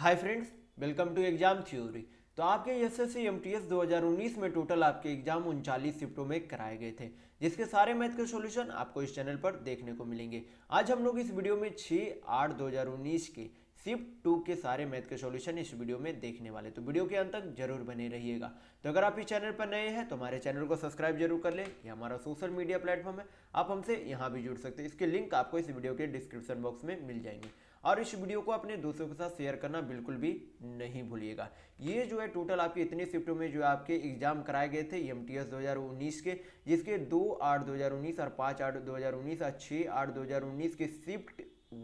Hi friends, welcome to exam theory. तो आपके SSC MTS 2019 में टोटल आपके एग्जाम 39 शिफ्टों में कराए गए थे, जिसके सारे मैथ के सॉल्यूशन आपको इस चैनल पर देखने को मिलेंगे। आज हम लोग इस वीडियो में 6/8/2019 के शिफ्ट 2 के सारे मैथ के सॉल्यूशन इस वीडियो में देखने वाले, तो वीडियो के अंत तक जरूर बने रहिएगा। तो अगर आप इस चैनल पर नए हैं तो हमारे चैनल को सब्सक्राइब जरूर कर लें। ये हमारा सोशल मीडिया प्लेटफॉर्म है, आप हमसे यहाँ भी जुड़ सकते हैं। इसके लिंक आपको इस वीडियो के डिस्क्रिप्शन बॉक्स में मिल जाएंगे और इस वीडियो को अपने दोस्तों के साथ शेयर करना बिल्कुल भी नहीं भूलिएगा। ये जो है टोटल आपके इतने शिफ्टों में जो आपके एग्जाम कराए गए थे एमटीएस 2019 के, जिसके 2/8/2019 और 5/8/2019 और 6/8/2019 के शिफ्ट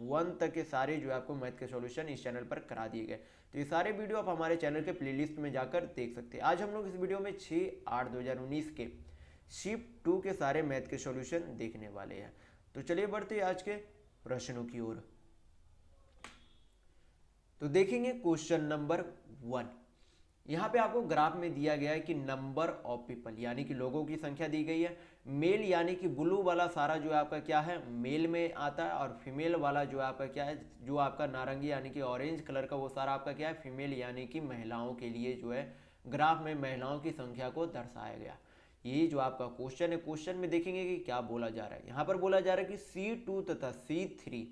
1 तक के सारे जो है आपको मैथ के सॉल्यूशन इस चैनल पर करा दिए गए। तो ये सारे वीडियो आप हमारे चैनल के प्लेलिस्ट में जाकर देख सकते हैं। आज हम लोग इस वीडियो में 6/8/2019 के शिफ्ट 2 के सारे मैथ के सॉल्यूशन देखने वाले हैं। तो चलिए बढ़ते हैं आज के प्रश्नों की ओर। तो देखेंगे क्वेश्चन नंबर 1। यहाँ पे आपको ग्राफ में दिया गया है कि नंबर ऑफ पीपल यानी कि लोगों की संख्या दी गई है। मेल यानी कि ब्लू वाला सारा जो है आपका क्या है, मेल में आता है, और फीमेल वाला जो है आपका क्या है, जो आपका नारंगी यानी कि ऑरेंज कलर का वो सारा आपका क्या है, फीमेल यानी कि महिलाओं के लिए जो है ग्राफ में महिलाओं की संख्या को दर्शाया गया। ये जो आपका क्वेश्चन है, क्वेश्चन में देखेंगे कि क्या बोला जा रहा है। यहाँ पर बोला जा रहा है कि C2 तथा C3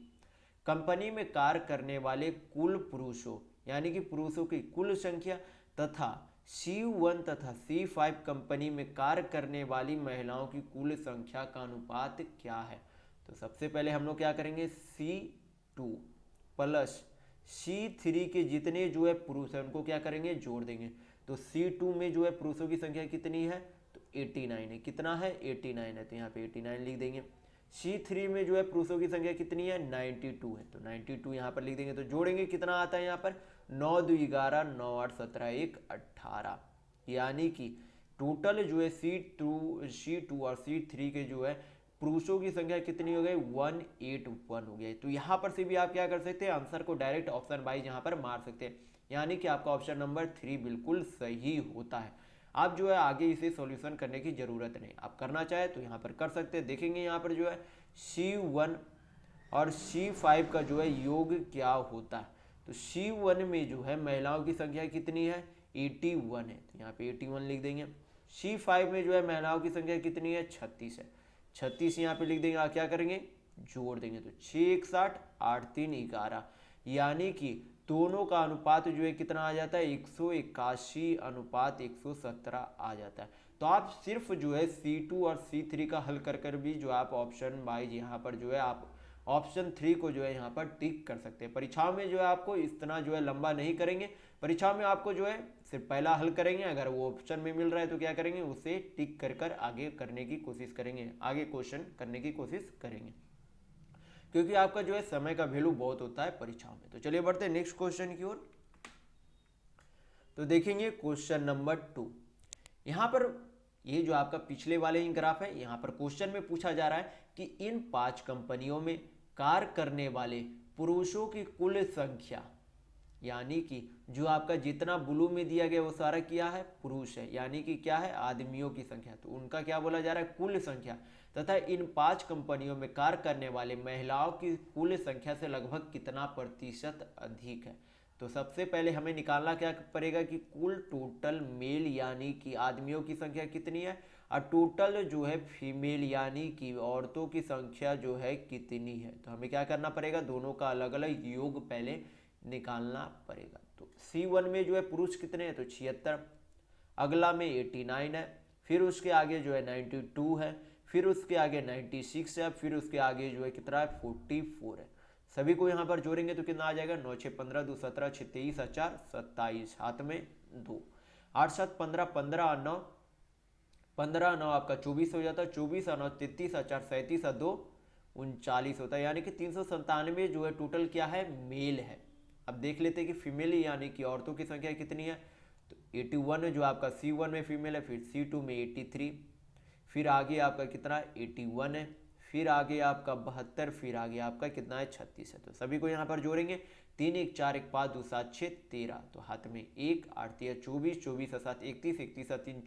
कंपनी में कार्य करने वाले कुल पुरुषों यानी कि पुरुषों की कुल संख्या तथा C1 तथा C5 कंपनी में कार्य करने वाली महिलाओं की कुल संख्या का अनुपात क्या है। तो सबसे पहले हम लोग क्या करेंगे, C2 प्लस C3 के जितने जो है पुरुष हैं उनको क्या करेंगे, जोड़ देंगे। तो C2 में जो है पुरुषों की संख्या कितनी है, तो 89 है। कितना है, 89 है, तो यहाँ पे 89 लिख देंगे। C3 में जो है पुरुषों की संख्या कितनी है, 92 है, तो 92 यहाँ पर लिख देंगे। तो जोड़ेंगे कितना आता है यहाँ पर, 9 2 11 9 8 17 1 18, यानी कि टोटल जो है C2 और C3 के जो है पुरुषों की संख्या कितनी हो गई, 181 हो गई। तो यहाँ पर से भी आप क्या कर सकते हैं, आंसर को डायरेक्ट ऑप्शन वाइज यहाँ पर मार सकते हैं, यानी कि आपका ऑप्शन नंबर 3 बिल्कुल सही होता है। आप जो है आगे इसे सॉल्यूशन करने की ज़रूरत नहीं, आप करना चाहे तो यहाँ पर कर सकते हैं। देखेंगे यहाँ पर जो है C1 और C5 का जो है योग क्या होता है। तो C1 में जो है महिलाओं की संख्या कितनी है, 81 है, तो यहाँ पे 81 लिख देंगे। C5 में जो है महिलाओं की संख्या कितनी है, 36 है, 36 यहाँ पे लिख देंगे। आप क्या करेंगे, जोड़ देंगे। तो 6 1 60 8 3 11, यानी कि दोनों का अनुपात जो है कितना आ जाता है, 181 अनुपात 117 आ जाता है। तो आप सिर्फ जो है C2 और C3 का हल कर कर भी जो आप ऑप्शन वाइज यहाँ पर जो है आप ऑप्शन 3 को जो है यहाँ पर टिक कर सकते हैं। परीक्षाओं में जो है आपको इतना जो है लंबा नहीं करेंगे, परीक्षा में आपको जो है सिर्फ पहला हल करेंगे, अगर वो ऑप्शन में मिल रहा है तो क्या करेंगे, उसे टिक कर कर आगे करने की कोशिश करेंगे, आगे क्वेश्चन करने की कोशिश करेंगे, क्योंकि आपका जो है समय का वैल्यू बहुत होता है परीक्षाओं में। तो चलिए बढ़ते हैं नेक्स्ट क्वेश्चन की ओर। तो देखेंगे क्वेश्चन नंबर 2। यहाँ पर ये जो आपका पिछले वाले ही ग्राफ है, यहाँ पर क्वेश्चन में पूछा जा रहा है कि इन 5 कंपनियों में कार्य करने वाले पुरुषों की कुल संख्या, यानी कि जो आपका जितना ब्लू में दिया गया वो सारा क्या है, पुरुष है, यानी कि क्या है, आदमियों की संख्या। तो उनका क्या बोला जा रहा है, कुल संख्या, तथा इन 5 कंपनियों में कार्य करने वाले महिलाओं की कुल संख्या से लगभग कितना प्रतिशत अधिक है। तो सबसे पहले हमें निकालना क्या पड़ेगा कि कुल टोटल मेल यानी कि आदमियों की संख्या कितनी है, और टोटल जो है फीमेल यानी कि औरतों की संख्या जो है कितनी है। तो हमें क्या करना पड़ेगा, दोनों का अलग अलग योग पहले निकालना पड़ेगा। तो C1 में जो है पुरुष कितने हैं, तो 76, अगला में 89 है, फिर उसके आगे जो है 92 है, फिर उसके आगे 96 है, फिर उसके आगे जो है कितना है, 44 है। सभी को यहाँ पर जोड़ेंगे तो कितना आ जाएगा, 9 6 15 2 17 6 23 4 27, हाथ में 2, 8 7 15 15 9 15 9 आपका 24 हो जाता है, 24 9 33 4 37 2 39 होता है, यानी कि 397 जो है टोटल क्या है, मेल है। अब देख लेते हैं कि फीमेल यानी कि औरतों की संख्या कितनी है। तो 81 जो आपका C1 में फीमेल है, फिर C2 में 83, फिर आगे आपका कितना है, 81 है, फिर आगे आपका 72, फिर आगे आपका कितना है, 36 है। तो सभी को यहाँ पर जोड़ेंगे, 3 1 4 1 5 2 7 6 13, तो हाथ में 1 8 3 24 24 7 31 31 3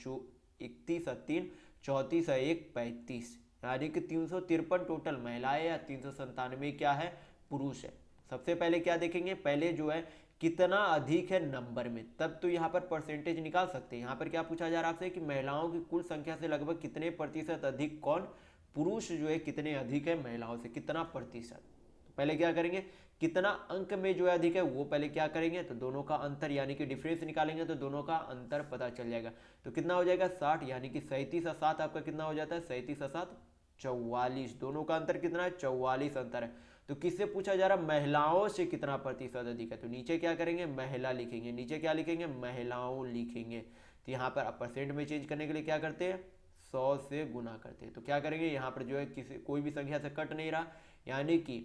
31 3 34 1 35, यानी कि 353 टोटल महिलाएं या 397 क्या है, पुरुष है। सबसे पहले क्या देखेंगे, पहले जो है कितना अधिक है नंबर में, तब तो यहाँ पर परसेंटेज निकाल सकते हैं। यहाँ पर क्या पूछा जा रहा है आपसे कि महिलाओं की कुल संख्या से लगभग कितने प्रतिशत अधिक कौन, पुरुष जो है कितने अधिक है महिलाओं से, कितना प्रतिशत। तो पहले क्या करेंगे, कितना अंक में जो है अधिक है वो पहले क्या करेंगे, तो दोनों का अंतर यानी कि डिफरेंस निकालेंगे, तो दोनों का अंतर पता चल जाएगा। तो कितना हो जाएगा 60, यानी कि 37 और 7 आपका कितना हो जाता है, 37 और 7 44, दोनों का अंतर कितना है 44 अंतर है। तो किससे पूछा जा रहा है, महिलाओं से कितना प्रतिशत अधिक है, तो नीचे क्या करेंगे महिला लिखेंगे, नीचे क्या लिखेंगे महिलाओं लिखेंगे। तो यहाँ पर परसेंट में चेंज करने के लिए क्या करते हैं 100 से गुना करते हैं। तो क्या करेंगे यहाँ पर जो है किसी कोई भी संख्या से कट नहीं रहा, यानी कि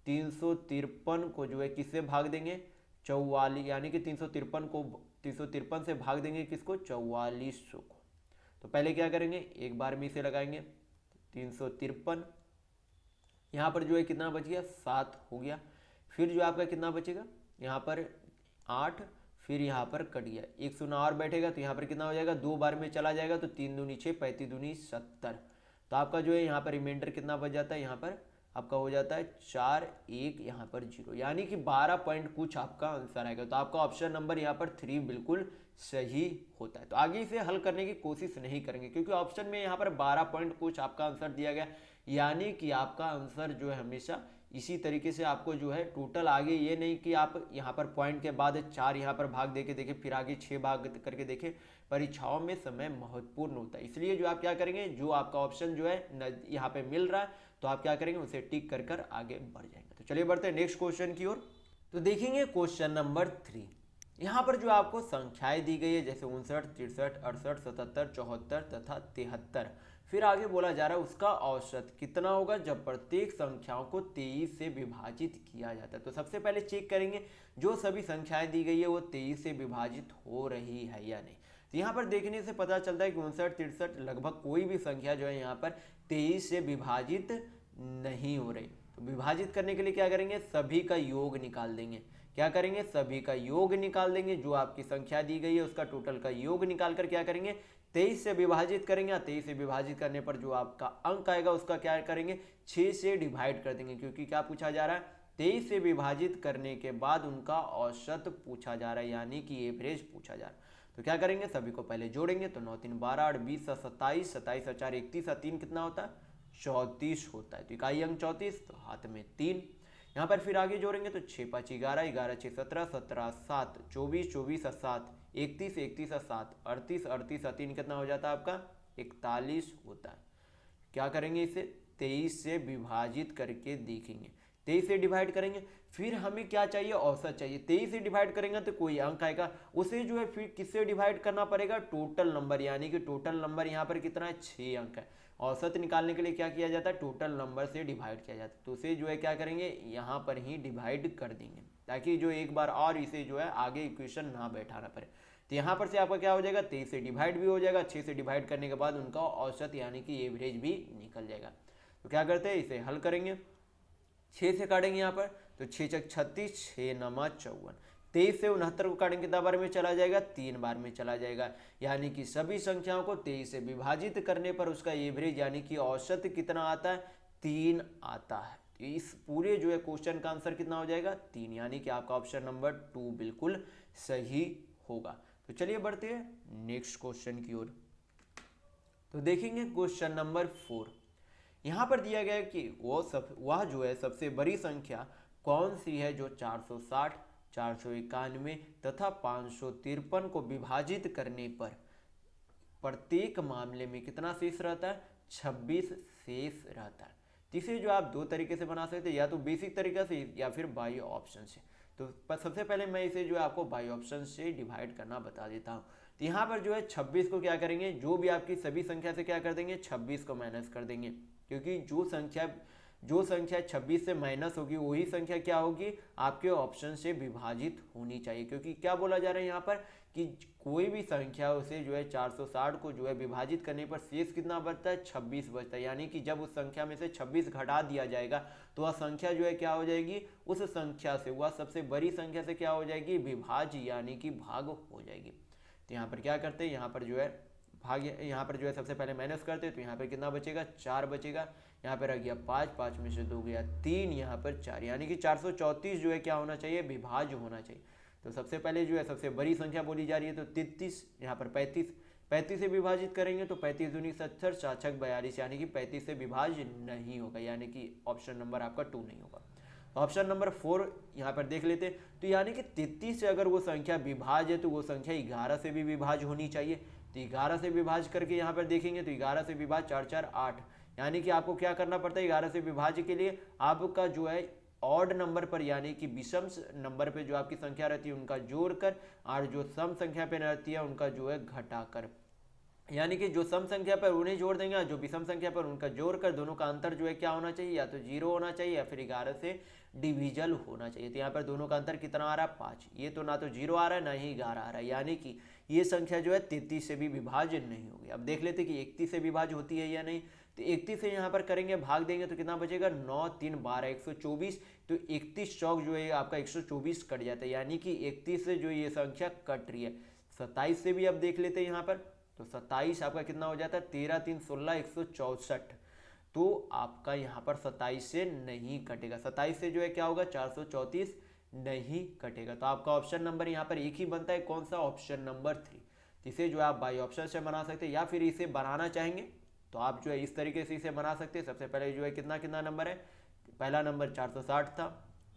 353 को जो है किससे भाग देंगे 44, यानी कि 353 से भाग देंगे किसको 4400 को। तो पहले क्या करेंगे एक बार में इसे लगाएंगे 353, यहाँ पर जो है कितना बच गया 7 हो गया, फिर जो आपका कितना बचेगा यहाँ पर 8, फिर यहाँ पर कट गया 1 शून्य और बैठेगा, तो यहाँ पर कितना हो जाएगा 2 बार में चला जाएगा, तो 3 दूनी 6 35 दूनी 70। तो आपका जो है यहाँ पर रिमाइंडर कितना बच जाता है, यहाँ पर आपका हो जाता है 4 1 यहाँ पर 0, यानी कि 12 पॉइंट कुछ आपका आंसर आएगा। तो आपका ऑप्शन नंबर यहाँ पर 3 बिल्कुल सही होता है। तो आगे इसे हल करने की कोशिश नहीं करेंगे, क्योंकि ऑप्शन में यहाँ पर 12 पॉइंट कुछ आपका आंसर दिया गया, यानी कि आपका आंसर जो है हमेशा इसी तरीके से आपको जो है टोटल आगे ये नहीं कि आप यहाँ पर पॉइंट के बाद 4 यहाँ पर भाग देके देखें फिर आगे 6 भाग करके देखें। परीक्षाओं में समय महत्वपूर्ण होता है, इसलिए जो आप क्या करेंगे जो आपका ऑप्शन जो है यहाँ पे मिल रहा है तो आप क्या करेंगे उसे टिक कर कर आगे बढ़ जाएंगे। तो चलिए बढ़ते हैं नेक्स्ट क्वेश्चन की ओर। तो देखेंगे क्वेश्चन नंबर 3। यहाँ पर जो आपको संख्याएं दी गई है जैसे 59 63 68 77 74 तथा 73, फिर आगे बोला जा रहा है उसका औसत कितना होगा जब प्रत्येक संख्याओं को 23 से विभाजित किया जाता है। तो सबसे पहले चेक करेंगे जो सभी संख्याएं दी गई है वो 23 से विभाजित हो रही है या नहीं। तो यहाँ पर देखने से पता चलता है कि 59 63 लगभग कोई भी संख्या जो है यहाँ पर 23 से विभाजित नहीं हो रही। तो विभाजित करने के लिए क्या करेंगे सभी का योग निकाल देंगे। क्या करेंगे सभी का योग निकाल देंगे, जो आपकी संख्या दी गई है उसका टोटल का योग निकाल कर क्या करेंगे 23 से विभाजित करेंगे। 23 से विभाजित करने पर जो आपका अंक आएगा उसका क्या करेंगे 6 से डिवाइड कर देंगे, क्योंकि क्या पूछा जा रहा है 23 से विभाजित करने के बाद उनका औसत पूछा जा रहा है, यानी कि एवरेज पूछा जा रहा है। तो क्या करेंगे सभी को पहले जोड़ेंगे, तो 9 3 12 8 20 27 27 4 31 3 कितना होता है 34 होता है। तो इकाई अंक 34, तो हाथ में 3। यहाँ पर फिर आगे जोड़ेंगे तो 6 5 11 11 6 17 17 7 24 24 7 31 31 7 38 38 3 कितना हो जाता है आपका 41 होता है। क्या करेंगे इसे 23 से विभाजित करके देखेंगे, 23 से डिवाइड करेंगे, फिर हमें क्या चाहिए औसत चाहिए। 23 से डिवाइड करेंगे तो कोई अंक आएगा, उसे जो है फिर किससे डिवाइड करना पड़ेगा टोटल नंबर, यानी कि टोटल नंबर यहाँ पर कितना है 6 अंक है। औसत निकालने के लिए क्या किया जाता है टोटल नंबर से डिवाइड किया जाता है, तो उसे जो है क्या करेंगे यहाँ पर ही डिवाइड कर देंगे, ताकि जो एक बार और इसे जो है आगे इक्वेशन ना बैठाना पड़े। तो यहाँ पर से आपका क्या हो जाएगा 23 से डिवाइड भी हो जाएगा, 6 से डिवाइड करने के बाद उनका औसत यानी कि एवरेज भी निकल जाएगा। तो क्या करते हैं इसे हल करेंगे, 6 से काटेंगे यहाँ पर, तो 6 6 36 6 9 54, 23 से 69 को काटेंगे कितना बार में चला जाएगा 3 बार में चला जाएगा, यानी कि सभी संख्याओं को 23 से विभाजित करने पर उसका एवरेज यानी कि औसत कितना आता है 3 आता है। तो इस पूरे जो है क्वेश्चन का आंसर कितना हो जाएगा 3, यानी कि आपका ऑप्शन नंबर 2 बिल्कुल सही होगा। तो चलिए बढ़ते हैं नेक्स्ट क्वेश्चन की ओर। तो देखेंगे क्वेश्चन नंबर 4। यहाँ पर दिया गया है कि वह जो है सबसे बड़ी संख्या कौन सी है जो 460 491 तथा 553 को विभाजित करने पर प्रत्येक मामले में कितना शेष रहता है 26 शेष रहता है। तीसरे जो आप दो तरीके से बना सकते हैं, या तो बेसिक तरीका से या फिर बाई ऑप्शन से। तो सबसे पहले मैं इसे जो है आपको बाई ऑप्शन से डिवाइड करना बता देता हूँ। तो यहाँ पर जो है 26 को क्या करेंगे जो भी आपकी सभी संख्या से क्या कर देंगे 26 को माइनस कर देंगे, क्योंकि जो संख्या 26 से माइनस होगी वही संख्या क्या होगी आपके ऑप्शन से विभाजित होनी चाहिए। क्योंकि क्या बोला जा रहा है यहाँ पर कि कोई भी संख्या उसे जो है 460 को जो है विभाजित करने पर शेष कितना बचता है 26 बचता है, यानी कि जब उस संख्या में से 26 घटा दिया जाएगा तो वह संख्या जो है क्या हो जाएगी उस संख्या से, वह सबसे बड़ी संख्या से क्या हो जाएगी विभाज्य यानी कि भाग हो जाएगी। तो यहाँ पर क्या करते हैं यहाँ पर जो है भाग, यहाँ पर जो है सबसे पहले माइनस करते हैं, तो यहाँ पर कितना बचेगा 4 बचेगा, यहाँ पर आ गया 5, 5 में से 2 गया 3, यहाँ पर 4, यानी कि 434 जो है क्या होना चाहिए विभाज्य होना चाहिए। तो सबसे पहले जो है सबसे बड़ी संख्या बोली जा रही है तो 33, यहाँ पर 35 से विभाजित करेंगे तो 35 दूनी 70, 4 छक 42, यानी कि 35 से विभाज्य नहीं होगा, यानी कि ऑप्शन नंबर आपका 2 नहीं होगा। ऑप्शन नंबर 4 यहाँ पर देख लेते हैं, तो यानी कि 33 से अगर वो संख्या विभाज्य है तो वो संख्या 11 से भी विभाज्य होनी चाहिए। तो 11 से विभाज्य करके यहाँ पर देखेंगे तो 11 से विभाज्य 4 4 8, यानी कि आपको क्या करना पड़ता है 11 से विभाज्य के लिए आपका जो है ऑड नंबर पर यानी कि विषम नंबर पे जो आपकी संख्या रहती है उनका जोड़कर और जो सम संख्या पे रहती है उनका जो है घटाकर, यानी कि जो सम संख्या पर उन्हें जोड़ देंगे और जो विषम संख्या पर उनका जोड़कर दोनों का अंतर जो है क्या होना चाहिए, या तो 0 होना चाहिए या फिर 11 से डिविजल होना चाहिए। तो यहाँ पर दोनों का अंतर कितना आ रहा है 5, ये तो ना तो 0 आ रहा है ना ही 11 आ रहा है, यानी कि ये संख्या जो है 33 से भी विभाज्य नहीं होगी। अब देख लेते कि 31 से विभाज्य होती है या नहीं, तो 31 से यहाँ पर करेंगे भाग देंगे तो कितना बचेगा 9 3 12 124, तो 31 चौक जो है आपका 124 कट जाता है, यानी कि 31 से जो ये संख्या कट रही है। 27 से भी अब देख लेते हैं यहाँ पर, तो 27 आपका कितना हो जाता है 13 3 16 164, तो आपका यहाँ पर 27 से नहीं कटेगा, 27 से जो है क्या होगा 434 नहीं कटेगा। तो आपका ऑप्शन नंबर यहाँ पर एक ही बनता है, कौन सा, ऑप्शन नंबर 3। इसे जो है आप बाई ऑप्शन से बना सकते हैं या फिर इसे बनाना चाहेंगे तो आप जो है इस तरीके से इसे बना सकते हैं। सबसे पहले जो है कितना कितना नंबर है, पहला नंबर 460 था,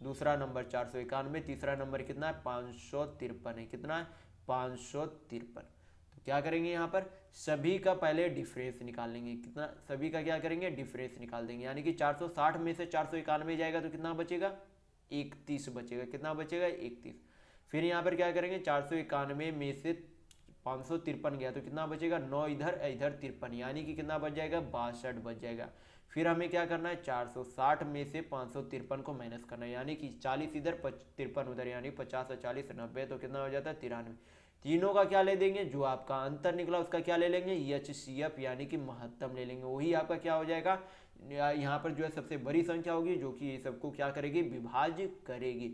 दूसरा नंबर 491, तीसरा नंबर कितना है 553 है, कितना है 553। तो क्या करेंगे यहाँ पर सभी का पहले डिफरेंस निकाल लेंगे, कितना सभी का क्या करेंगे डिफरेंस निकाल देंगे, यानी कि 460 में से 491 जाएगा तो कितना बचेगा 31 बचेगा, कितना बचेगा 31। फिर यहाँ पर क्या करेंगे 491 में से 553 गया तो कितना बचेगा 9 इधर इधर 53, यानी कि कितना बच जाएगा 62 बच जाएगा। फिर हमें क्या करना है 460 में से 553 को माइनस करना है, यानी कि 40 इधर 53 उधर, यानी 50 और 40 90, तो कितना हो जाता है 93। तीनों का क्या ले देंगे, जो आपका अंतर निकला उसका क्या ले लेंगे HCF, यानी कि महत्तम ले लेंगे, वही आपका क्या हो जाएगा यहाँ पर जो है सबसे बड़ी संख्या होगी जो कि ये सबको क्या करेगी विभाज्य करेगी।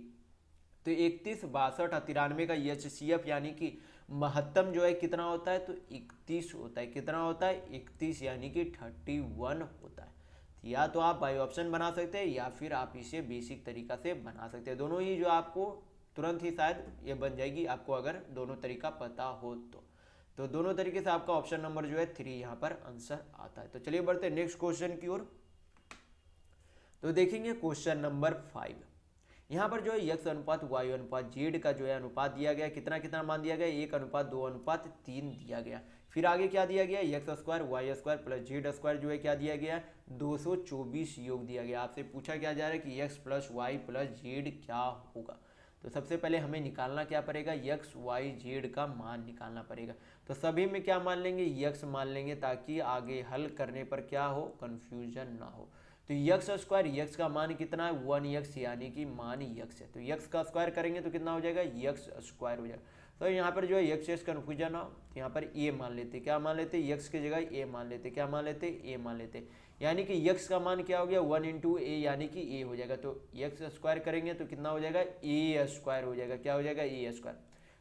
तो 31 62 और 93 का HCF यानी कि महत्तम जो है कितना होता है तो 31 होता है, कितना होता है 31, यानी कि 31 होता है। या तो आप बाई ऑप्शन बना सकते हैं या फिर आप इसे बेसिक तरीका से बना सकते हैं, दोनों ही जो आपको तुरंत ही शायद ये बन जाएगी आपको अगर दोनों तरीका पता हो तो दोनों तरीके से आपका ऑप्शन नंबर जो है 3 यहाँ पर आंसर आता है। तो चलिए बढ़ते हैं नेक्स्ट क्वेश्चन की ओर। तो देखेंगे क्वेश्चन नंबर 5, यहाँ पर जो है x अनुपात y अनुपात z का जो है अनुपात दिया गया, कितना कितना मान दिया गया 1:2:3 दिया गया। फिर आगे क्या दिया गया x² y² प्लस z² जो है क्या दिया गया 224 योग दिया गया। आपसे पूछा क्या जा रहा है कि x plus Y plus z क्या होगा। तो सबसे पहले हमें निकालना क्या पड़ेगा x y z का मान निकालना पड़ेगा। तो सभी में क्या मान लेंगे x मान लेंगे ताकि आगे हल करने पर क्या हो कन्फ्यूजन ना हो। तो x² x का मान कितना है 1x, यानी कि मान x है, तो x का स्क्वायर करेंगे तो कितना हो जाएगा x² हो जाएगा। तो यहाँ पर जो है x कन्फ्यूजन हो तो यहाँ पर a मान लेते, क्या मान लेते x की जगह a मान लेते, क्या मान लेते a मान लेते, यानी कि x का मान क्या हो गया 1 × a यानी कि a हो जाएगा। तो x² करेंगे तो कितना हो जाएगा a² हो जाएगा, क्या हो जाएगा a²।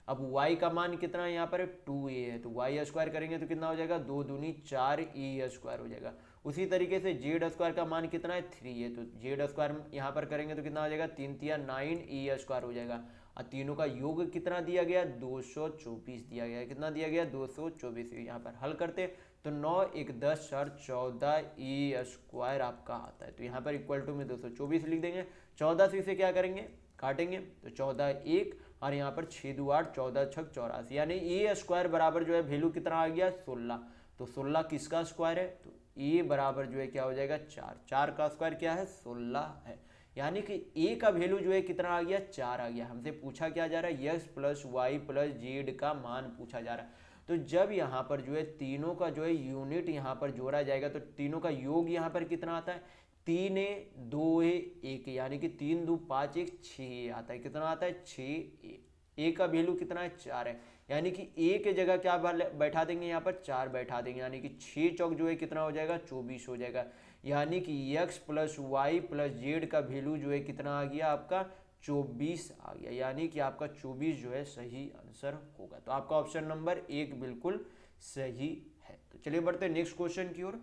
अब y का मान कितना है यहाँ पर 2a है, तो y² करेंगे तो कितना हो जाएगा 2 दूनी 4 a² हो जाएगा। उसी तरीके से z² का मान कितना है 3 है, तो z² यहाँ पर करेंगे तो कितना हो जाएगा 3 3 9 a² हो जाएगा। और तीनों का योग कितना दिया गया 224 दिया गया, कितना दिया गया 224। यहाँ पर हल करते तो 9 1 10 4 14 a² आपका आता है। तो यहाँ पर इक्वल टू में 224 लिख देंगे, 14 से इसे क्या करेंगे काटेंगे तो 14 1 और यहाँ पर 6 2 8 14 6 84, यानी a² बराबर जो है वैल्यू कितना आ गया 16। तो 16 किसका स्क्वायर है तो a बराबर जो है क्या हो जाएगा 4, 4 का स्क्वायर क्या है 16 है, यानी कि a का वैल्यू जो है कितना आ गया 4 आ गया। हमसे पूछा क्या जा रहा है x plus Y plus z का मान पूछा जा रहा है। तो जब यहाँ पर जो है तीनों का जो है यूनिट यहाँ पर जोड़ा जाएगा तो तीनों का योग यहाँ पर कितना आता है 3 a 2 a 1, यानी कि 3 2 5 1 6 आता है, कितना आता है 6a। a का वैल्यू कितना है 4 है, यानी कि a के जगह क्या बैठा देंगे यहाँ पर 4 बैठा देंगे, यानी कि 6 चौक जो है कितना हो जाएगा 24 हो जाएगा, यानी कि x plus Y plus z का वैल्यू जो है कितना आ गया आपका 24 आ गया, यानी कि आपका 24 जो है सही आंसर होगा। तो आपका ऑप्शन नंबर 1 बिल्कुल सही है। तो चलिए बढ़ते हैं नेक्स्ट क्वेश्चन की ओर।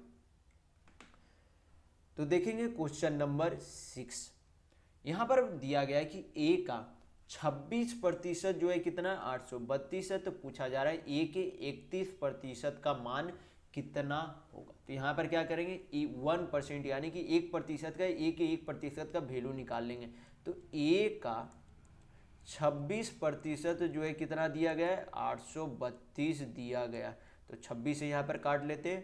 तो देखेंगे क्वेश्चन नंबर 6, यहाँ पर दिया गया है कि a का 26% जो है कितना, 832 है। तो पूछा जा रहा है ए के 31% का मान कितना होगा। तो यहाँ पर क्या करेंगे, 1% यानी कि 1% का, ए के 1% का वैल्यू निकाल लेंगे। तो ए का 26% जो है कितना दिया गया है, 832 दिया गया। तो 26 से यहाँ पर काट लेते,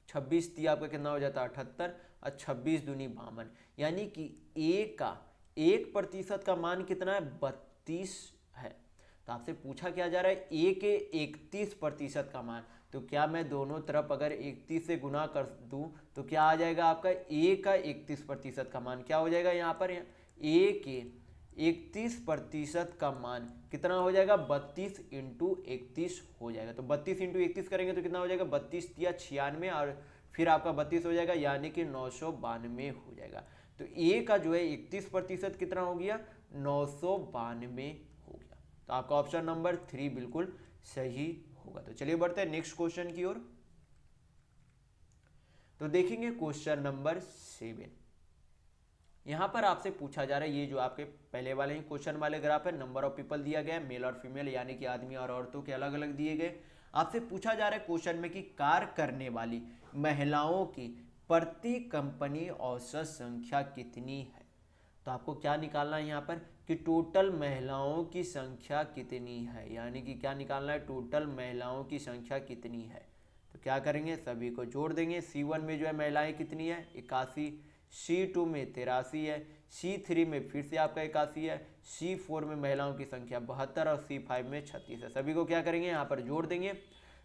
26 दिया आपका कितना हो जाता है 78, और 26 दूनी 52, यानी कि ए का 1% का मान कितना है, 32 है। तो आपसे पूछा क्या जा रहा है, ए के 31% का मान। तो क्या मैं दोनों तरफ अगर 31 से गुना कर दूं तो क्या आ जाएगा आपका, ए का 31% का मान क्या हो जाएगा, यहाँ पर ए के 31% का मान कितना हो जाएगा, 32 इंटू 31 हो जाएगा। तो 32 इंटू 31 करेंगे तो कितना हो जाएगा, 32 या 96, और फिर आपका 32 हो जाएगा, यानी कि 992 हो जाएगा। तो ए का जो है 31% कितना हो गया, 992 हो गया। तो आपका ऑप्शन नंबर 3 बिल्कुल सही होगा। तो चलिए बढ़ते हैं नेक्स्ट क्वेश्चन की ओर। तो देखेंगे क्वेश्चन नंबर 7। यहाँ पर आपसे पूछा जा रहा है, ये जो आपके पहले वाले ही क्वेश्चन वाले ग्राफ है, नंबर ऑफ पीपल दिया गया है, मेल और फीमेल यानी कि आदमी और औरतों के अलग अलग दिए गए। आपसे पूछा जा रहा है क्वेश्चन में कि कार्य करने वाली महिलाओं की प्रति कंपनी औसत संख्या कितनी है। तो आपको क्या निकालना है यहाँ पर, कि टोटल महिलाओं की संख्या कितनी है, यानी कि क्या निकालना है, टोटल महिलाओं की संख्या कितनी है। तो क्या करेंगे, सभी को जोड़ देंगे। C1 में जो है महिलाएं कितनी है, 81, C2 में 83 है, C3 में फिर से आपका 81 है, C4 में महिलाओं की संख्या 72 और C5 में 36 है। सभी को क्या करेंगे, यहाँ पर जोड़ देंगे।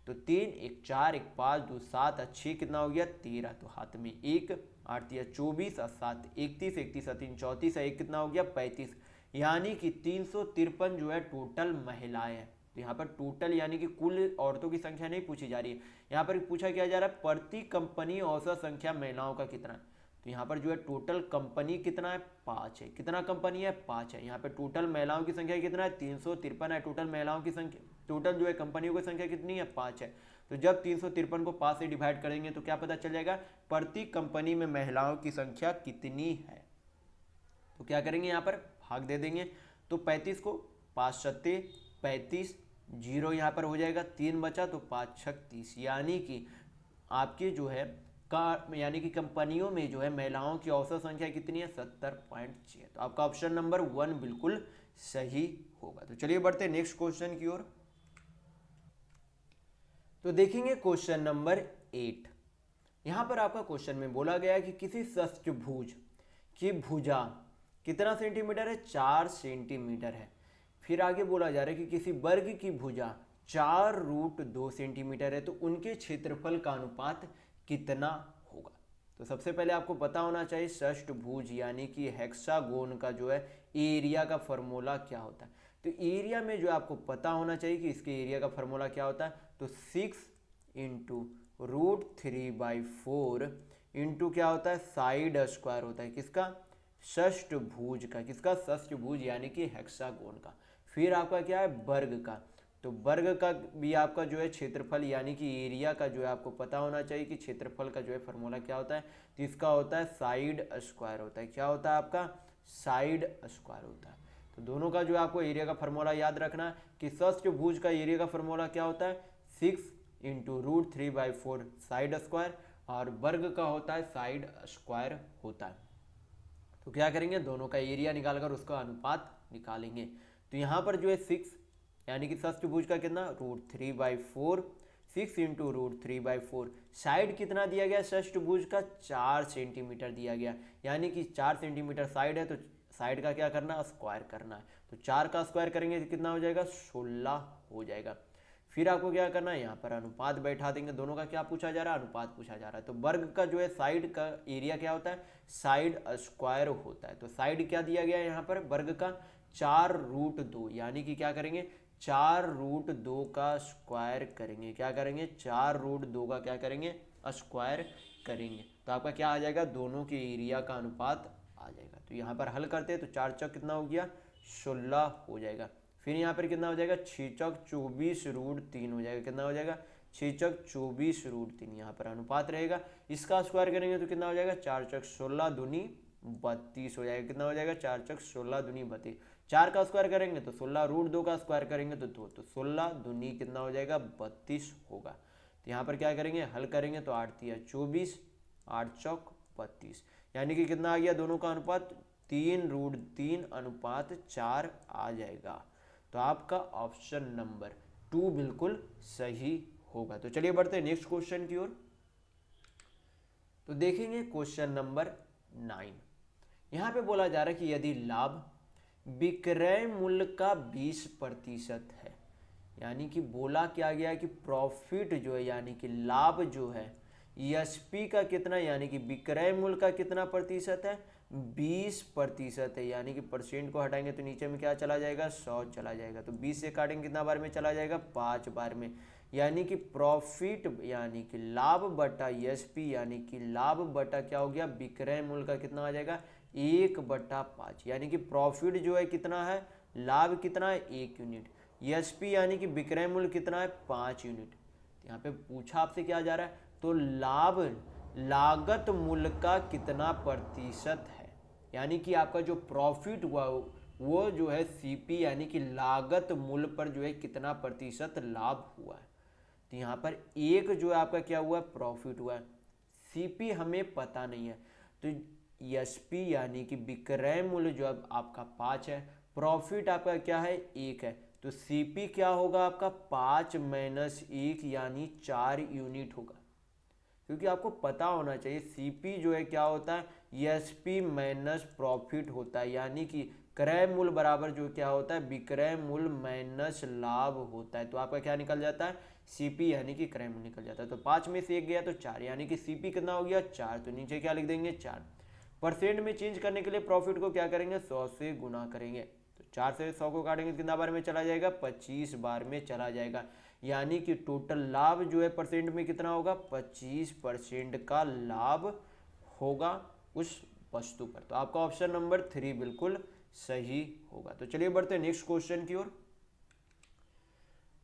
तो 3, 1 4, 1 5, 2 7, 6 कितना हो गया, 13। तो हाथ में 1, 8 या 24 और 7 31, 31 और 3 34 है, 1 कितना हो गया, 35, यानी कि 353 जो है टोटल महिलाएं हैं। तो यहाँ पर टोटल यानी कि कुल औरतों की संख्या नहीं पूछी जा रही है, यहाँ पर पूछा क्या जा रहा है, प्रति कंपनी औसत संख्या महिलाओं का कितना है। तो यहाँ पर जो है टोटल कंपनी कितना है, 5 है। कितना कंपनी है, 5 है। यहाँ पर टोटल महिलाओं की संख्या कितना है, 353 है। टोटल महिलाओं की संख्या, टोटल जो है कंपनियों की संख्या कितनी है, 5 है। तो जब 353 को 5 से डिवाइड करेंगे तो क्या पता चल जाएगा, प्रति कंपनी में महिलाओं की संख्या कितनी है। तो क्या करेंगे, यहाँ पर भाग दे देंगे। तो 35 को 5 सत्ते 35, 0 यहाँ पर हो जाएगा, 3 बचा तो 5 छक 30, यानी कि आपकी जो है यानी कि कंपनियों में जो है महिलाओं की औसत संख्या कितनी है, 70.6। तो आपका ऑप्शन नंबर 1 बिल्कुल सही होगा। तो चलिए बढ़ते हैं नेक्स्ट क्वेश्चन की ओर। तो देखेंगे क्वेश्चन नंबर 8। यहां पर आपका क्वेश्चन में बोला गया है कि किसी षष्ठभुज की भुजा कितना सेंटीमीटर है, 4 सेंटीमीटर है। फिर आगे बोला जा रहा है कि किसी वर्ग की भुजा 4√2 सेंटीमीटर है, तो उनके क्षेत्रफल का अनुपात कितना होगा। तो सबसे पहले आपको पता होना चाहिए षष्ठभुज यानी कि हेक्सागोन का जो है एरिया का फॉर्मूला क्या होता है। तो एरिया में जो आपको पता होना चाहिए कि इसके एरिया का फॉर्मूला क्या होता है। तो 6 इंटू √3/4 इंटू क्या होता है, साइड स्क्वायर होता है किसका, षष्ठभुज का। किसका, षष्ठभुज यानी कि हेक्सागोन का। फिर आपका क्या है, वर्ग का। तो वर्ग का भी आपका जो है क्षेत्रफल यानी कि एरिया का जो है आपको पता होना चाहिए कि क्षेत्रफल का जो है फॉर्मूला क्या होता है। तो इसका होता है साइड स्क्वायर होता है। क्या होता है आपका, साइड स्क्वायर होता है। तो दोनों का जो है आपको एरिया का फॉर्मूला याद रखना है कि षष्ठभुज का एरिया का फॉर्मूला क्या होता है, 6 इंटू √3/4 साइड स्क्वायर, और वर्ग का होता है साइड स्क्वायर होता है। तो क्या करेंगे, दोनों का एरिया निकालकर उसका अनुपात निकालेंगे। तो यहाँ पर जो है 6 यानी कि षष्ठभुज का कितना, √3/4, 6 इंटू √3/4, साइड कितना दिया गया षष्ठभुज का, 4 सेंटीमीटर दिया गया, यानी कि 4 सेंटीमीटर साइड है, तो साइड का क्या करना है, स्क्वायर करना है। तो 4 का स्क्वायर करेंगे तो कितना हो जाएगा, 16 हो जाएगा। फिर आपको क्या करना है, यहाँ पर अनुपात बैठा देंगे। दोनों का क्या पूछा जा रहा है, अनुपात पूछा जा रहा है। तो वर्ग का जो है साइड का एरिया क्या होता है, साइड स्क्वायर होता है। तो साइड क्या दिया गया है यहाँ पर, वर्ग का 4√2, यानी कि क्या करेंगे, 4√2 का स्क्वायर करेंगे। क्या करेंगे, 4√2 का क्या करेंगे, स्क्वायर करेंगे। तो आपका क्या आ जाएगा, दोनों के एरिया का अनुपात आ जाएगा। तो यहाँ पर हल करते हैं तो 4 चौक कितना हो गया, 16 हो जाएगा। फिर यहाँ पर कितना हो जाएगा, 6 चौक 24√3 हो जाएगा। कितना हो जाएगा, 6 चौक 24√3, यहाँ पर अनुपात रहेगा। इसका स्क्वायर करेंगे तो कितना हो जाएगा, 4 चौक 16 दूनी 32 हो जाएगा। कितना हो जाएगा, 4 चौक 16 दूनी 32। 4 का स्क्वायर करेंगे तो 16, √2 का स्क्वायर करेंगे तो 2, तो 16 दूनी कितना हो जाएगा, 32 होगा। तो यहाँ पर क्या करेंगे, हल करेंगे तो 8 तिया 24, 8 चौक 32, यानी कि कितना आ गया, दोनों का अनुपात 3√3:4 आ जाएगा। तो आपका ऑप्शन नंबर 2 बिल्कुल सही होगा। तो चलिए बढ़ते हैं नेक्स्ट क्वेश्चन की ओर। तो देखेंगे क्वेश्चन नंबर 9। यहाँ पे बोला जा रहा है कि यदि लाभ विक्रय मूल्य का 20% है, यानी कि बोला क्या गया है कि प्रॉफिट जो है यानी कि लाभ जो है एसपी का कितना, यानी कि विक्रय मूल्य का कितना प्रतिशत है, 20% है। यानी कि परसेंट को हटाएंगे तो नीचे में क्या चला जाएगा, 100 चला जाएगा। तो 20 से काटेंगे कितना बार में चला जाएगा, 5 बार में। यानी कि प्रॉफिट यानी कि लाभ बटा एसपी यानी कि लाभ बटा क्या हो गया, विक्रय मूल्य का कितना आ जाएगा, 1/5। यानी कि प्रॉफिट जो है कितना है, लाभ कितना है, 1 यूनिट। एसपी यानी कि विक्रय मूल्य कितना है, 5 यूनिट। यहाँ पे पूछा आपसे क्या जा रहा है, तो लाभ लागत मूल्य का कितना प्रतिशत है, यानी कि आपका जो प्रॉफिट हुआ वो जो है सीपी यानी कि लागत मूल्य पर जो है कितना प्रतिशत लाभ हुआ है। तो यहाँ पर एक जो है आपका क्या हुआ, प्रॉफिट हुआ है, सीपी हमें पता नहीं है। तो एसपी यानी कि विक्रय मूल्य जो अब आपका 5 है, प्रॉफिट आपका क्या है, 1 है, तो सीपी क्या होगा आपका 5 - 1 यानी 4 यूनिट होगा। क्योंकि आपको पता होना चाहिए सीपी जो है क्या होता है, एसपी माइनस प्रॉफिट होता है, यानी कि क्रय मूल्य बराबर जो क्या होता है, विक्रय मूल्य माइनस लाभ होता है। तो आपका क्या निकल जाता है, सीपी यानी कि क्रय मूल्य निकल जाता है। तो 5 में से 1 गया तो 4, यानी कि सीपी कितना हो गया, 4। तो नीचे क्या लिख देंगे, 4। परसेंट में चेंज करने के लिए प्रॉफिट को क्या करेंगे, 100 से गुना करेंगे। तो 4 से 100 को काटेंगे कितना बार में चला जाएगा, 25 बार में चला जाएगा। यानी कि टोटल लाभ जो है परसेंट में कितना होगा, 25% का लाभ होगा उस वस्तु पर। तो आपका ऑप्शन नंबर 3 बिल्कुल सही होगा। तो चलिए बढ़ते हैं नेक्स्ट क्वेश्चन की ओर।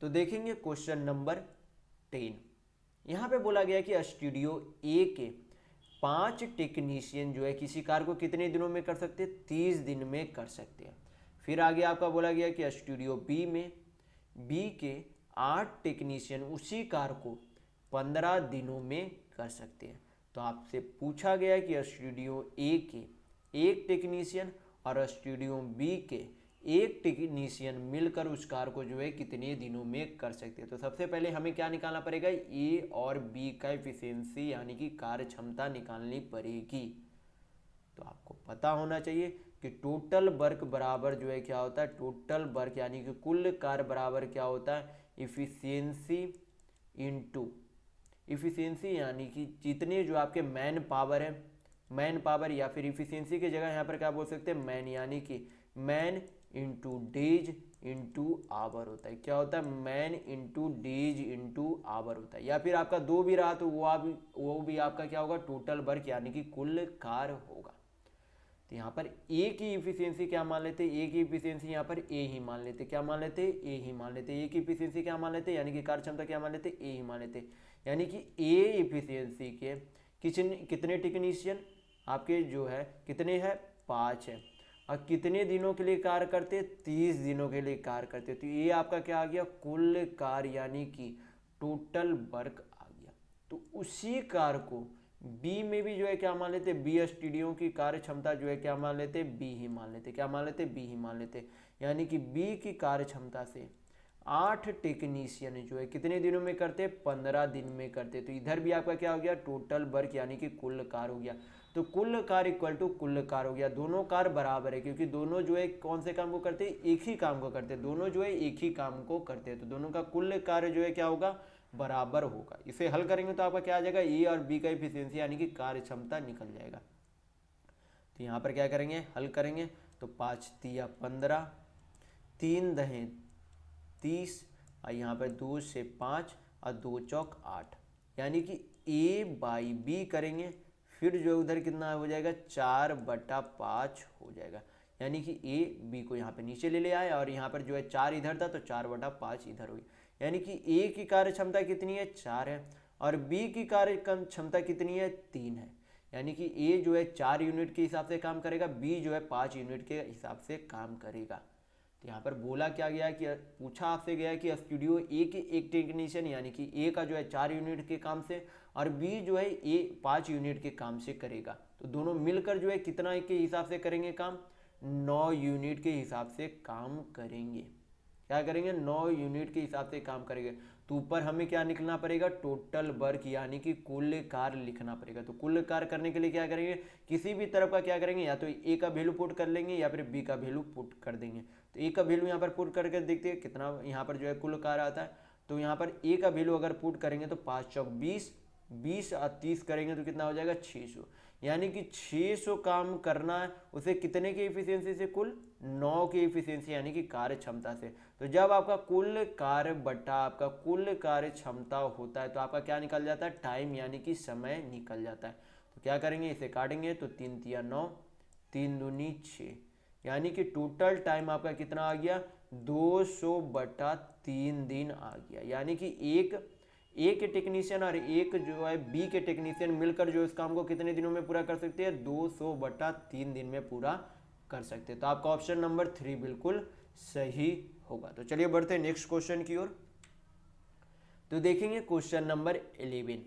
तो देखेंगे क्वेश्चन नंबर 10। यहाँ पे बोला गया कि स्टूडियो ए के 5 टेक्नीशियन जो है किसी कार को कितने दिनों में कर सकते हैं, 30 दिन में कर सकते हैं। फिर आगे आपका बोला गया कि स्टूडियो बी में बी के 8 टेक्नीशियन उसी कार को 15 दिनों में कर सकते हैं। तो आपसे पूछा गया कि स्टूडियो ए के 1 टेक्नीशियन और स्टूडियो बी के 1 टेक्नीशियन मिलकर उस कार को जो है कितने दिनों में कर सकते हैं। तो सबसे पहले हमें क्या निकालना पड़ेगा, ए और बी का एफिशिएंसी यानी कि कार्य क्षमता निकालनी पड़ेगी। तो आपको पता होना चाहिए कि टोटल वर्क बराबर जो है क्या होता है, टोटल वर्क यानी कि कुल कार्य बराबर क्या होता है, इफिशियंसी इनटू इफिशियंसी यानी कि जितने जो आपके मैन पावर है, मैन पावर या फिर इफिशियंसी की जगह यहाँ पर क्या बोल सकते हैं, मैन, यानी कि man into days into hour होता है। क्या होता है, man into days into hour होता है। या फिर आपका 2 भी रहा तो वो भी आपका क्या होगा, टोटल वर्क यानी कि कुल कार्य होगा। तो यहाँ पर ए की इफिशियंसी क्या मान लेते, ए की इफिशियंसी यहाँ पर ए ही मान लेते, क्या मान लेते, ए ही मान लेते। ए की इफिशियंसी क्या मान लेते, यानी कि कार्य क्षमता क्या मान लेते, ए ही मान लेते। यानी कि ए इफिशियंसी के कितने टेक्नीशियन आपके जो है कितने हैं, 5 है, और कितने दिनों के लिए कार्य करते, 30 दिनों के लिए कार्य करते। तो ये आपका क्या आ गया, कुल कार्य यानी कि टोटल वर्क आ गया। तो उसी कार्य को बी में भी जो है क्या मान लेते, बी स्टूडियो की कार्य क्षमता जो है क्या मान लेते, बी ही मान लेते, क्या मान लेते, बी ही मान लेते। यानी कि बी की कार्य क्षमता से 8 टेक्नीशियन जो है कितने दिनों में करते, 15 दिन में करते। तो इधर भी आपका क्या हो गया, टोटल वर्क यानी कि कुल कार्य हो गया। तो कुल कार्य इक्वल टू कुल कार्य हो गया। दोनों कार्य बराबर है क्योंकि दोनों जो है कौन से काम को करते हैं, एक ही काम को करते हैं, दोनों जो है एक ही काम को करते हैं। तो दोनों का कुल कार्य जो है क्या होगा, बराबर होगा। इसे हल करेंगे तो आपका क्या आ जाएगा, ए और बी का एफिशिएंसी यानी कि कार्य क्षमता निकल जाएगा। तो यहाँ पर क्या करेंगे, हल करेंगे तो 5 तिया 15, 3 दहें 30, और यहाँ पर 2 से 5 और 2 चौक 8, यानी कि ए बाई बी करेंगे, फिर जो उधर कितना हो जाएगा, 4/5 हो जाएगा। यानी कि ए बी को यहाँ पे नीचे ले आए और यहाँ पर जो है 4 इधर था तो 4/5 इधर हो गया। यानी कि ए की कार्य क्षमता कितनी है, 4 है, और बी की कार्य क्षमता कितनी है, 3 है। यानी कि ए जो है 4 यूनिट के हिसाब से काम करेगा, बी जो है 5 यूनिट के हिसाब से काम करेगा। तो यहाँ पर बोला क्या गया कि पूछा आपसे गया कि स्टूडियो ए के एक टेक्नीशियन यानी कि ए का जो है 4 यूनिट के काम से और बी जो है ए 5 यूनिट के काम से करेगा। तो दोनों मिलकर जो है कितना के हिसाब से करेंगे काम, 9 यूनिट के हिसाब से काम करेंगे। क्या करेंगे, 9 यूनिट के हिसाब से काम करेंगे। तो ऊपर हमें क्या निकलना पड़ेगा, टोटल वर्क यानी कि कुल कार्य लिखना पड़ेगा। तो कुल कार्य करने के लिए क्या करेंगे, किसी भी तरफ का क्या करेंगे, या तो ए का वैल्यू पुट कर लेंगे या फिर बी का वैल्यू पुट कर देंगे। तो ए का वैल्यू यहाँ पर पुट करके देखते हैं कितना यहाँ पर जो है कुल कार्य आता है। तो यहाँ पर ए का वैल्यू अगर पुट करेंगे तो 5 चौक 20, 20 और 30 करेंगे तो कितना हो जाएगा 600। यानी कि 600 काम करना है उसे कितने की एफिशिएंसी से, कुल 9 की एफिशिएंसी यानी कि कार्य क्षमता से। तो जब आपका कुल कार्य बटा आपका कुल कार्य क्षमता होता है तो आपका क्या निकल जाता है, टाइम यानी कि समय निकल जाता है। तो क्या करेंगे, इसे काटेंगे तो 3 तिया 9, 3 दूनी 6, यानी कि टोटल टाइम आपका कितना आ गया, 200/3 दिन आ गया। यानी कि एक ए के टेक्नीशियन और एक जो है बी के टेक्नीशियन मिलकर जो इस काम को कितने दिनों में पूरा कर सकते हैं, 200/3 दिन में पूरा कर सकते हैं। तो आपका ऑप्शन नंबर 3 बिल्कुल सही होगा। तो चलिए बढ़ते हैं नेक्स्ट क्वेश्चन की ओर। तो देखेंगे क्वेश्चन नंबर 11।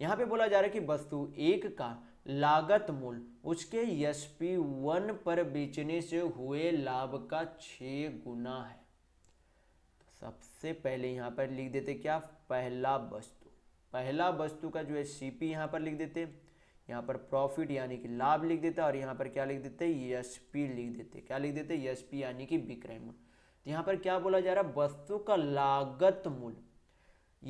यहाँ पे बोला जा रहा है कि वस्तु 1 का लागत मूल्य उसके SP1 पर बेचने से हुए लाभ का 6 गुना है। सबसे पहले यहाँ पर लिख देते क्या, पहला वस्तु का जो है सीपी यहाँ पर लिख देते, यहाँ पर प्रॉफिट यानी कि लाभ लिख देते और यहाँ पर क्या लिख देते, एसपी लिख देते। क्या लिख देते, एसपी यानी कि विक्रय मूल्य। तो यहाँ पर क्या बोला जा रहा है, वस्तु का लागत मूल्य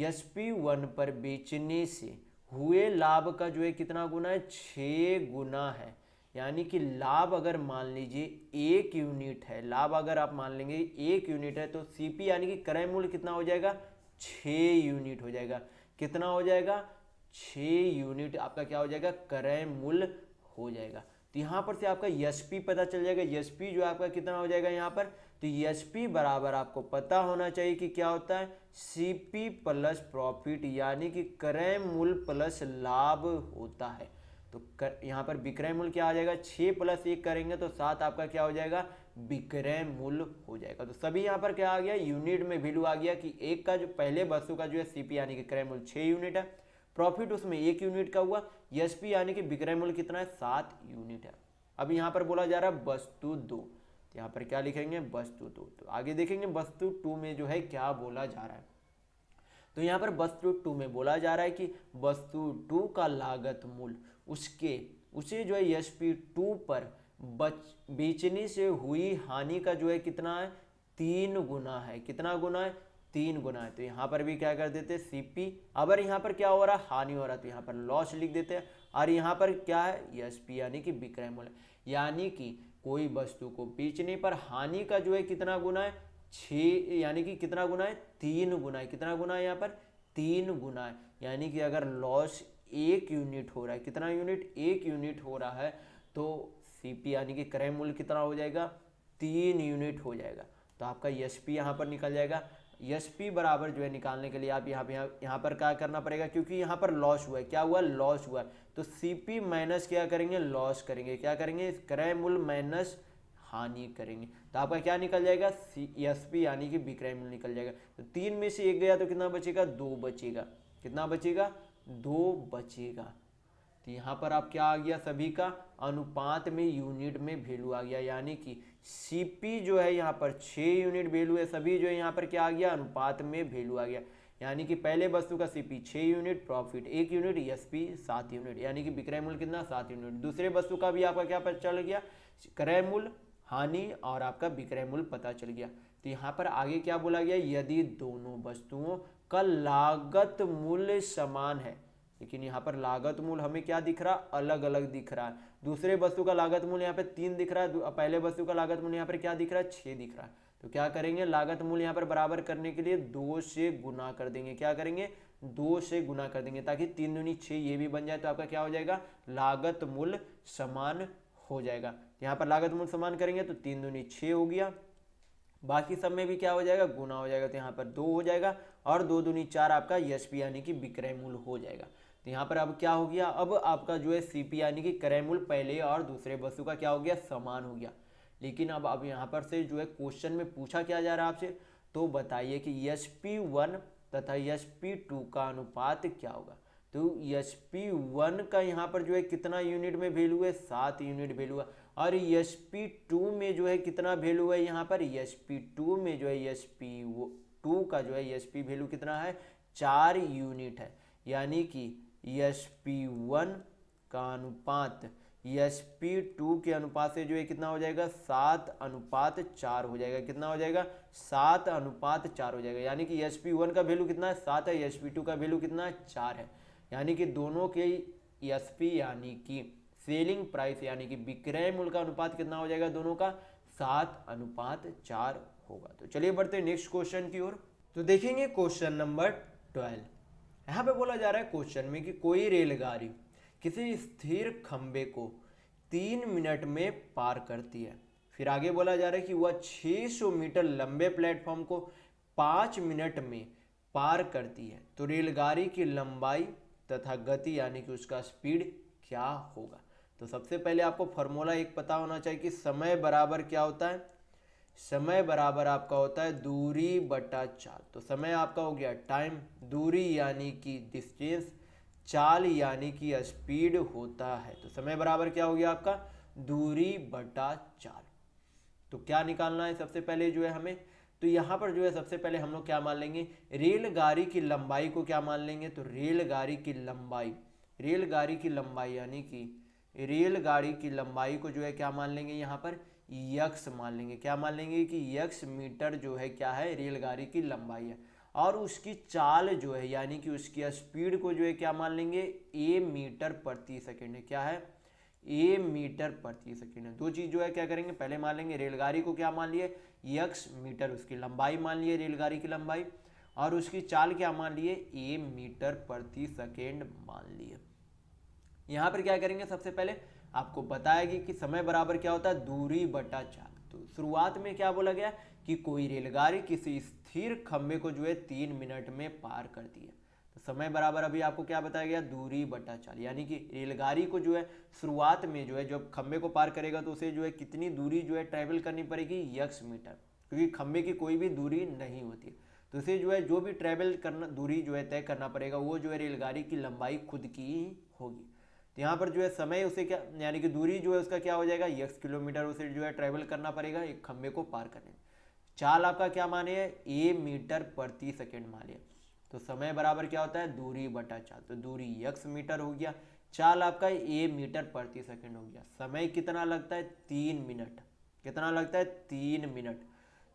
SP1 पर बेचने से हुए लाभ का जो है कितना गुना है, 6 गुना है। यानी कि लाभ अगर मान लीजिए 1 यूनिट है, लाभ अगर आप मान लेंगे 1 यूनिट है तो सीपी यानी कि क्रय मूल्य कितना हो जाएगा, 6 यूनिट हो जाएगा। कितना हो जाएगा, 6 यूनिट आपका क्या हो जाएगा, क्रय मूल्य हो जाएगा। तो यहाँ पर से आपका एसपी पता चल जाएगा, एसपी जो आपका कितना हो जाएगा यहाँ पर, तो एसपी बराबर आपको पता होना चाहिए कि क्या होता है, सीपी प्लस प्रॉफिट यानी कि क्रय मूल्य प्लस लाभ होता है। तो यहाँ पर विक्रय मूल्य क्या आ जाएगा, 6 + 1 करेंगे तो 7 आपका क्या हो जाएगा, विक्रय मूल्य हो जाएगा। तो सभी यहाँ पर क्या आ गया, यूनिट में वैल्यू आ गया कि एक का जो पहले वस्तु का जो है सीपी यानी कि क्रय मूल्य 6 यूनिट है, प्रॉफिट उसमें 1 यूनिट का हुआ, एसपी यानी कि विक्रय मूल्य कितना है, 7 यूनिट है। अब यहाँ पर बोला जा रहा है वस्तु 2, तो यहाँ पर क्या लिखेंगे, वस्तु 2। तो आगे देखेंगे वस्तु 2 में जो है क्या बोला जा रहा है। तो यहाँ पर वस्तु 2 में बोला जा रहा है कि वस्तु 2 का लागत मूल्य उसे जो है SP2 पर बेचने से हुई हानि का जो है कितना है, 3 गुना है। कितना गुना है, 3 गुना है। तो यहाँ पर भी क्या कर देते हैं, सीपी। अगर यहाँ पर क्या हो रहा है, हानि हो रहा है, तो यहाँ पर लॉस लिख देते हैं। और यहाँ पर क्या है, एसपी यानी कि विक्रय मूल्य। यानी कि कोई वस्तु को बेचने पर हानि का जो है कितना गुना है, 6, यानी कि कितना गुना है, 3 गुना है। कितना गुना है यहाँ पर, 3 गुना है। यानी कि अगर लॉस 1 यूनिट हो रहा है, कितना यूनिट, 1 यूनिट हो रहा है, तो सीपी यानी कि क्रय मूल्य कितना हो जाएगा, 3 यूनिट हो जाएगा। तो आपका एसपी यहाँ पर निकल जाएगा। एसपी बराबर जो है निकालने के लिए आप यहाँ पर क्या करना पड़ेगा, क्योंकि यहाँ पर लॉस हुआ है, क्या हुआ, लॉस हुआ है। तो सीपी माइनस क्या करेंगे, लॉस करेंगे। क्या करेंगे, क्रय मूल्य माइनस हानि करेंगे। तो आपका क्या निकल जाएगा, एसपी यानी कि विक्रय मूल्य निकल जाएगा। तो 3 में से 1 गया तो कितना बचेगा, 2 बचेगा। कितना बचेगा, 2 बचेगा। तो यहाँ पर आप क्या आ गया, सभी का अनुपात में यूनिट में वैल्यू आ गया। यानी कि सीपी जो है यहाँ पर 6 यूनिट वैल्यू है, सभी जो है यहाँ पर क्या आ गया, अनुपात में वैल्यू आ गया। यानी कि पहले वस्तु का CP 6 unit, profit 1 unit, SP 7 unit, यानी कि विक्रय मूल्य कितना, 7 यूनिट। दूसरे वस्तु का भी आपका क्या पता चल गया, क्रय मूल्य, हानि और आपका विक्रय मूल्य पता चल गया। तो यहाँ पर आगे क्या बोला गया, यदि दोनों वस्तुओं का लागत मूल्य समान है, लेकिन यहाँ पर लागत मूल्य हमें क्या दिख रहा, अलग अलग दिख रहा है। दूसरे वस्तु का लागत मूल्य यहाँ पे 3 दिख रहा है, पहले वस्तु का लागत मूल्य यहाँ पर क्या दिख रहा है, 6 दिख रहा है। तो क्या करेंगे, लागत मूल्य यहाँ पर बराबर करने के लिए 2 से गुना कर देंगे। क्या करेंगे, 2 से गुना कर देंगे, ताकि 3 दूनी 6 ये भी बन जाए। तो आपका क्या हो जाएगा, लागत मूल्य समान हो जाएगा। यहाँ पर लागत मूल्य समान करेंगे तो 3 दूनी 6 हो गया, बाकी सब में भी क्या हो जाएगा, गुना हो जाएगा। तो यहाँ पर 2 हो जाएगा और 2 दूनी 4 आपका एसपी यानी कि विक्रय मूल्य हो जाएगा। तो यहाँ पर अब क्या हो गया, अब आपका जो है सीपी यानी कि क्रय मूल्य पहले और दूसरे वस्तु का क्या हो गया, समान हो गया। लेकिन अब यहाँ पर से जो है क्वेश्चन में पूछा क्या जा रहा है आपसे, तो बताइए कि HP1 तथा HP2 का अनुपात क्या होगा। तो HP1 का यहाँ पर जो है कितना यूनिट में वैल्यू है, 7 यूनिट वैल्यू है। और HP2 में जो है कितना वैल्यू है, यहाँ पर HP2 में जो है HP2 का जो है HP वैल्यू कितना है, 4 यूनिट है। यानी कि HP1 का अनुपात HP2 के अनुपात से जो है कितना हो जाएगा, 7:4 हो जाएगा। कितना हो जाएगा, 7:4 हो जाएगा। यानी कि HP1 का वैल्यू कितना है, 7 है, HP2 का वैल्यू कितना है, 4 है। यानी कि दोनों के SP यानी कि सेलिंग प्राइस यानी कि विक्रय मूल्य का अनुपात कितना हो जाएगा, दोनों का 7:4 होगा। तो चलिए बढ़ते हैं नेक्स्ट क्वेश्चन की ओर। तो देखेंगे क्वेश्चन नंबर 12। यहाँ पे बोला जा रहा है क्वेश्चन में कि कोई रेलगाड़ी किसी स्थिर खंबे को 3 मिनट में पार करती है। फिर आगे बोला जा रहा है कि वह 600 मीटर लंबे प्लेटफॉर्म को 5 मिनट में पार करती है। तो रेलगाड़ी की लंबाई तथा गति यानी कि उसका स्पीड क्या होगा। तो सबसे पहले आपको फॉर्मूला एक पता होना चाहिए कि समय बराबर क्या होता है, समय बराबर आपका होता है दूरी बटा चाल। तो समय आपका हो गया टाइम, दूरी यानी कि डिस्टेंस, चाल यानी कि स्पीड होता है। तो समय बराबर क्या हो गया आपका, दूरी बटा चाल। तो क्या निकालना है सबसे पहले जो है हमें, तो यहाँ पर जो है सबसे पहले हम लोग क्या मान लेंगे, रेलगाड़ी की लंबाई को क्या मान लेंगे। तो रेलगाड़ी की लंबाई यानी कि रेलगाड़ी की लंबाई को जो है क्या मान लेंगे, यहाँ पर यक्स मान लेंगे। क्या मान लेंगे कि यक्स मीटर जो है क्या है, रेलगाड़ी की लंबाई है। और उसकी चाल जो है यानी कि उसकी स्पीड को जो है क्या मान लेंगे, ए मीटर प्रति सेकेंड है। क्या है, ए मीटर प्रति सेकेंड है। दो चीज जो है क्या करेंगे, पहले मान लेंगे रेलगाड़ी को क्या मान लिए, यक्स मीटर, उसकी लंबाई मान लिए रेलगाड़ी की लंबाई, और उसकी चाल क्या मान लिए, ए मीटर प्रति सेकेंड मान लिए। यहाँ पर क्या करेंगे, सबसे पहले आपको बताएगी कि समय बराबर क्या होता है, दूरी बटा चाल। तो शुरुआत में क्या बोला गया कि कोई रेलगाड़ी किसी स्थिर खंबे को जो है 3 मिनट में पार करती है। तो समय बराबर अभी आपको क्या बताया गया, दूरी बटा चाल। यानी कि रेलगाड़ी को जो है शुरुआत में जो है जब खंबे को पार करेगा तो उसे जो है कितनी दूरी जो है ट्रैवल करनी पड़ेगी, यक्स मीटर, क्योंकि खंबे की कोई भी दूरी नहीं होती है। तो उसे जो है जो भी ट्रैवल करना दूरी जो है तय करना पड़ेगा वो जो है रेलगाड़ी की लंबाई खुद की होगी। तो यहाँ पर जो है समय उसे क्या यानी कि दूरी जो है उसका क्या हो जाएगा, यक्स किलोमीटर उसे जो है ट्रैवल करना पड़ेगा एक खंबे को पार करने में। चाल आपका क्या माने, ए मीटर प्रति सेकेंड माने। तो समय बराबर क्या होता है, दूरी बटा चाल। तो दूरी यक्स मीटर हो गया, चाल आपका ए मीटर प्रति सेकेंड हो गया। समय कितना लगता है, 3 मिनट। कितना लगता है, 3 मिनट।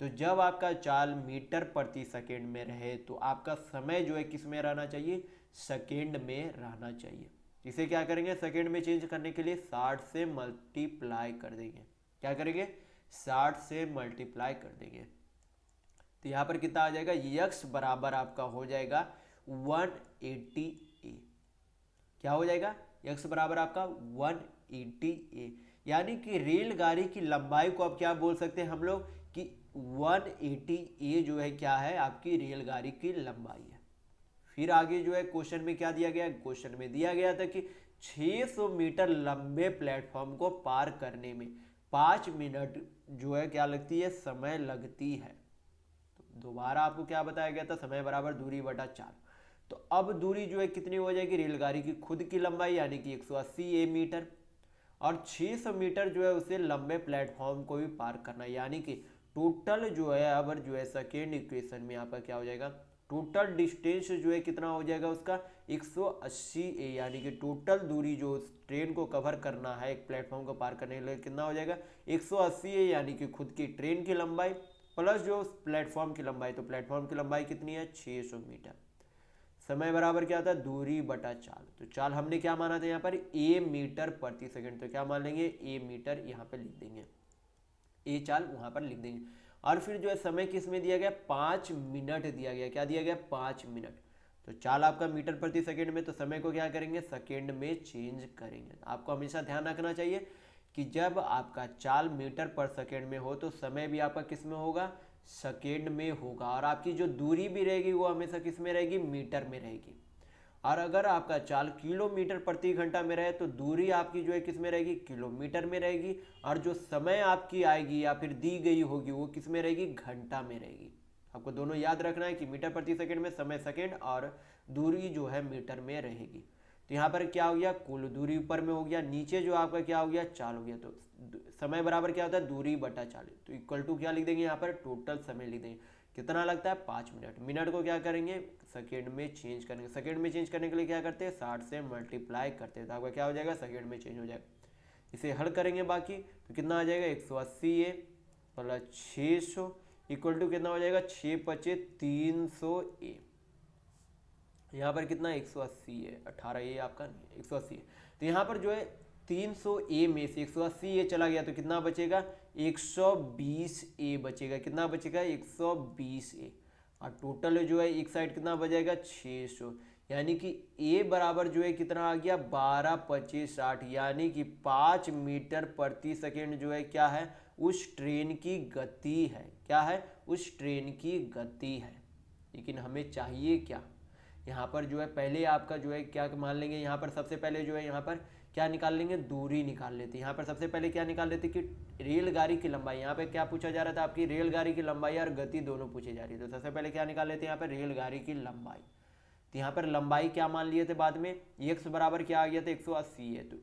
तो जब आपका चाल मीटर प्रति सेकेंड में रहे तो आपका समय जो है किस में रहना चाहिए, सेकेंड में रहना चाहिए। इसे क्या करेंगे, सेकेंड में चेंज करने के लिए 60 से मल्टीप्लाई कर देंगे। क्या करेंगे, 60 से मल्टीप्लाई कर देंगे। तो यहाँ पर कितना आ जाएगा, यक्स बराबर आपका हो जाएगा 180 ए। क्या हो जाएगा, यक्स बराबर आपका 180 ए। यानी कि रेलगाड़ी की लंबाई को अब क्या बोल सकते हैं हम लोग कि 180 ए जो है क्या है, आपकी रेलगाड़ी की लंबाई है। फिर आगे जो है क्वेश्चन में क्या दिया गया, क्वेश्चन में दिया गया था कि 600 मीटर लंबे प्लेटफॉर्म को पार करने में 5 मिनट जो है क्या लगती है, समय लगती है। तो दोबारा आपको क्या बताया गया था, समय बराबर दूरी बटा चाल। तो अब दूरी जो है कितनी हो जाएगी, रेलगाड़ी की खुद की लंबाई यानी कि 180 ए मीटर, और 600 मीटर जो है उसे लंबे प्लेटफॉर्म को भी पार करना, यानी कि टोटल जो है अब जो है सेकेंड इक्वेशन में आपका क्या हो जाएगा, टोटल डिस्टेंस जो है कितना हो जाएगा उसका 180 ए। यानी कि टोटल दूरी जो ट्रेन को कवर करना है एक प्लेटफॉर्म को पार करने के लिए कितना हो जाएगा 180 ए, यानी कि खुद की ट्रेन की लंबाई प्लस जो प्लेटफॉर्म की लंबाई। तो प्लेटफॉर्म की लंबाई कितनी है, 600 मीटर। समय बराबर क्या होता है, दूरी बटा चाल। तो चाल हमने क्या माना था यहाँ पर, ए मीटर प्रति सेकंड। तो क्या मान लेंगे, ए मीटर यहाँ पर लिख देंगे, ए चाल वहां पर लिख देंगे। और फिर जो है समय किस में दिया गया, 5 मिनट दिया गया। क्या दिया गया, 5 मिनट। तो चाल आपका मीटर प्रति सेकंड में, तो समय को क्या करेंगे, सेकंड में चेंज करेंगे। आपको हमेशा ध्यान रखना चाहिए कि जब आपका चाल मीटर पर सेकंड में हो तो समय भी आपका किस में होगा, सेकंड में होगा। और आपकी जो दूरी भी रहेगी वो हमेशा किस में रहेगी, मीटर में रहेगी। और अगर आपका चाल किलोमीटर प्रति घंटा में रहे तो दूरी आपकी जो है किस में रहेगी, किलोमीटर में रहेगी। और जो समय आपकी आएगी या फिर दी गई होगी वो किस में रहेगी, घंटा में रहेगी। आपको दोनों याद रखना है कि मीटर प्रति सेकंड में समय सेकंड और दूरी जो है मीटर में रहेगी। तो यहाँ पर क्या हो गया, कुल दूरी ऊपर में हो गया, नीचे जो आपका क्या हो गया, चाल हो गया। तो समय बराबर क्या होता है, दूरी बटा चाल। तो इक्वल टू क्या लिख देंगे यहाँ पर, टोटल समय लिख देंगे। कितना लगता है, 5 मिनट। मिनट को क्या करेंगे, सेकेंड में चेंज करेंगे। सेकेंड में चेंज करने के लिए क्या करते हैं, 60 से मल्टीप्लाई करते हैं तो आपका क्या हो जाएगा, सेकेंड में चेंज हो जाएगा। इसे हल करेंगे बाकी तो कितना आ जाएगा, 180A प्लस 600 इक्वल टू कितना हो जाएगा, 6 पचे 300A। यहाँ पर कितना 180 है, 18A आपका नहीं 180 है। तो यहाँ पर जो है 300A में से 180A चला गया तो कितना बचेगा, 120A बचेगा। कितना बचेगा, 120A। और टोटल जो है एक साइड कितना बचेगा, 600। यानी कि A बराबर जो है कितना आ गया, 12 25 60। यानी कि 5 मीटर प्रति सेकेंड जो है क्या है, उस ट्रेन की गति है। क्या है, उस ट्रेन की गति है। लेकिन हमें चाहिए क्या, यहाँ पर जो है पहले आपका जो है क्या मान लेंगे, यहाँ पर सबसे पहले जो है यहाँ पर क्या निकाल लेंगे, दूरी निकाल लेते। यहाँ पर सबसे पहले क्या निकाल लेते कि रेलगाड़ी की लंबाई। यहाँ पे क्या पूछा जा रहा था, आपकी रेलगाड़ी की लंबाई और गति दोनों पूछी जा रही है। तो सबसे पहले क्या निकाल लेते हैं, यहाँ पर रेलगाड़ी की लंबाई। तो यहाँ पर लंबाई क्या मान लिए थे बाद में, x बराबर क्या आ गया था, 180 है। तो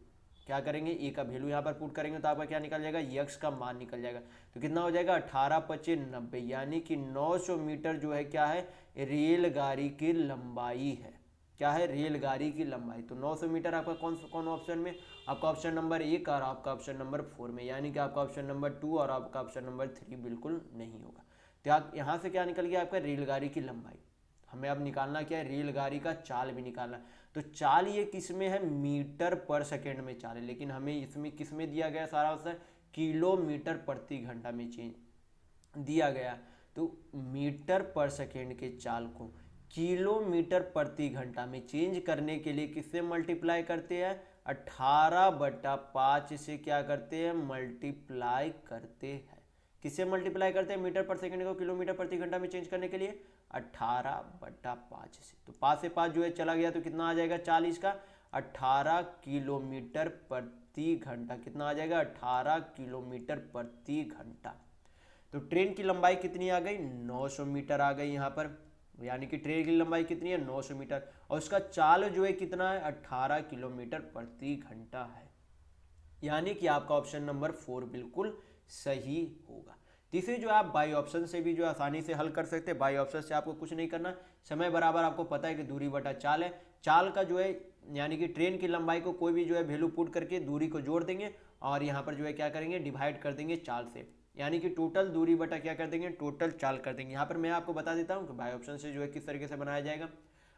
क्या करेंगे, ए का वैल्यू यहाँ पर पुट करेंगे तो आपका क्या निकल जाएगा, यक्स का मान निकल जाएगा। तो कितना हो जाएगा, 18 पचे 90। यानी कि 900 मीटर जो है क्या है, रेलगाड़ी की लंबाई है। क्या है, रेलगाड़ी की लंबाई। तो 900 मीटर आपका कौन ऑप्शन में, आपका ऑप्शन नंबर 1 और आपका ऑप्शन नंबर 4 में। यानी कि आपका ऑप्शन नंबर 2 और आपका ऑप्शन नंबर 3 बिल्कुल नहीं होगा। तो यहाँ से क्या निकल गया आपका, रेलगाड़ी की लंबाई। हमें अब निकालना क्या है, रेलगाड़ी का चाल भी निकालना। तो चाल ये किस में है, मीटर पर सेकेंड में चाल है। लेकिन हमें इसमें किस में दिया गया सारा आंसर, किलोमीटर प्रति घंटा में चेंज दिया गया। तो मीटर पर सेकेंड के चाल को किलोमीटर प्रति घंटा में चेंज करने के लिए किससे मल्टीप्लाई करते हैं, 18/5 से क्या करते हैं, मल्टीप्लाई करते हैं। किससे मल्टीप्लाई करते हैं, मीटर पर सेकंड को किलोमीटर प्रति घंटा में चेंज करने के लिए 18/5 से। तो 5 से 5 जो है चला गया तो कितना आ जाएगा, 40 का 18 किलोमीटर प्रति घंटा। कितना आ जाएगा, 18 किलोमीटर प्रति घंटा। तो ट्रेन की लंबाई कितनी आ गई, 900 मीटर आ गई यहाँ पर। यानी कि ट्रेन की लंबाई कितनी है, 900 मीटर। और उसका चाल जो है कितना है, 18 किलोमीटर प्रति घंटा है। यानी कि आपका ऑप्शन नंबर 4 बिल्कुल सही होगा। तीसरी जो आप बाई ऑप्शन से भी जो आसानी से हल कर सकते हैं। बाई ऑप्शन से आपको कुछ नहीं करना, समय बराबर आपको पता है कि दूरी बटा चाल है। चाल का जो है यानी कि ट्रेन की लंबाई को कोई भी जो है वैल्यू पुट करके दूरी को जोड़ देंगे और यहाँ पर जो है क्या करेंगे, डिवाइड कर देंगे चाल से। यानी कि टोटल दूरी बटा क्या कर देंगे, टोटल चाल कर देंगे। यहाँ पर मैं आपको बता देता हूँ कि बाई ऑप्शन से जो है किस तरीके से बनाया जाएगा।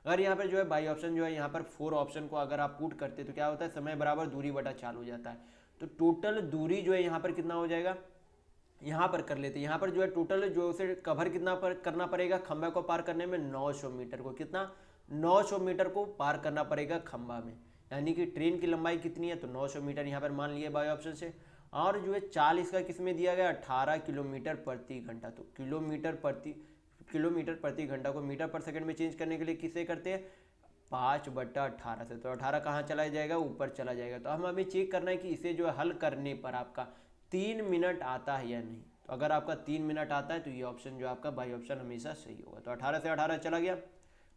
अगर यहाँ पर जो है बाई ऑप्शन जो है यहाँ पर 4 ऑप्शन को अगर आप पुट करते तो क्या होता है, समय बराबर दूरी बटा चाल हो जाता है। तो टोटल दूरी जो है यहाँ पर कितना हो जाएगा, यहाँ पर कर लेते हैं। यहाँ पर जो है टोटल जो उसे कवर कितना पर करना पड़ेगा, खंबा को पार करने में 900 मीटर को, कितना 900 मीटर को पार करना पड़ेगा खंबा में। यानी कि ट्रेन की लंबाई कितनी है, तो 900 मीटर यहाँ पर मान लिया बाई ऑप्शन से। और जो है चाल इसका किस में दिया गया, 18 किलोमीटर प्रति घंटा। तो किलोमीटर प्रति घंटा को मीटर पर सेकंड में चेंज करने के लिए किससे करते हैं, 5/18 से। तो 18 कहाँ चला जाएगा, ऊपर चला जाएगा। तो हमें चेक करना है कि इसे जो है हल करने पर आपका 3 मिनट आता है या नहीं। तो अगर आपका 3 मिनट आता है तो ये ऑप्शन जो आपका बाई ऑप्शन हमेशा सही होगा। तो 18 से 18 चला गया,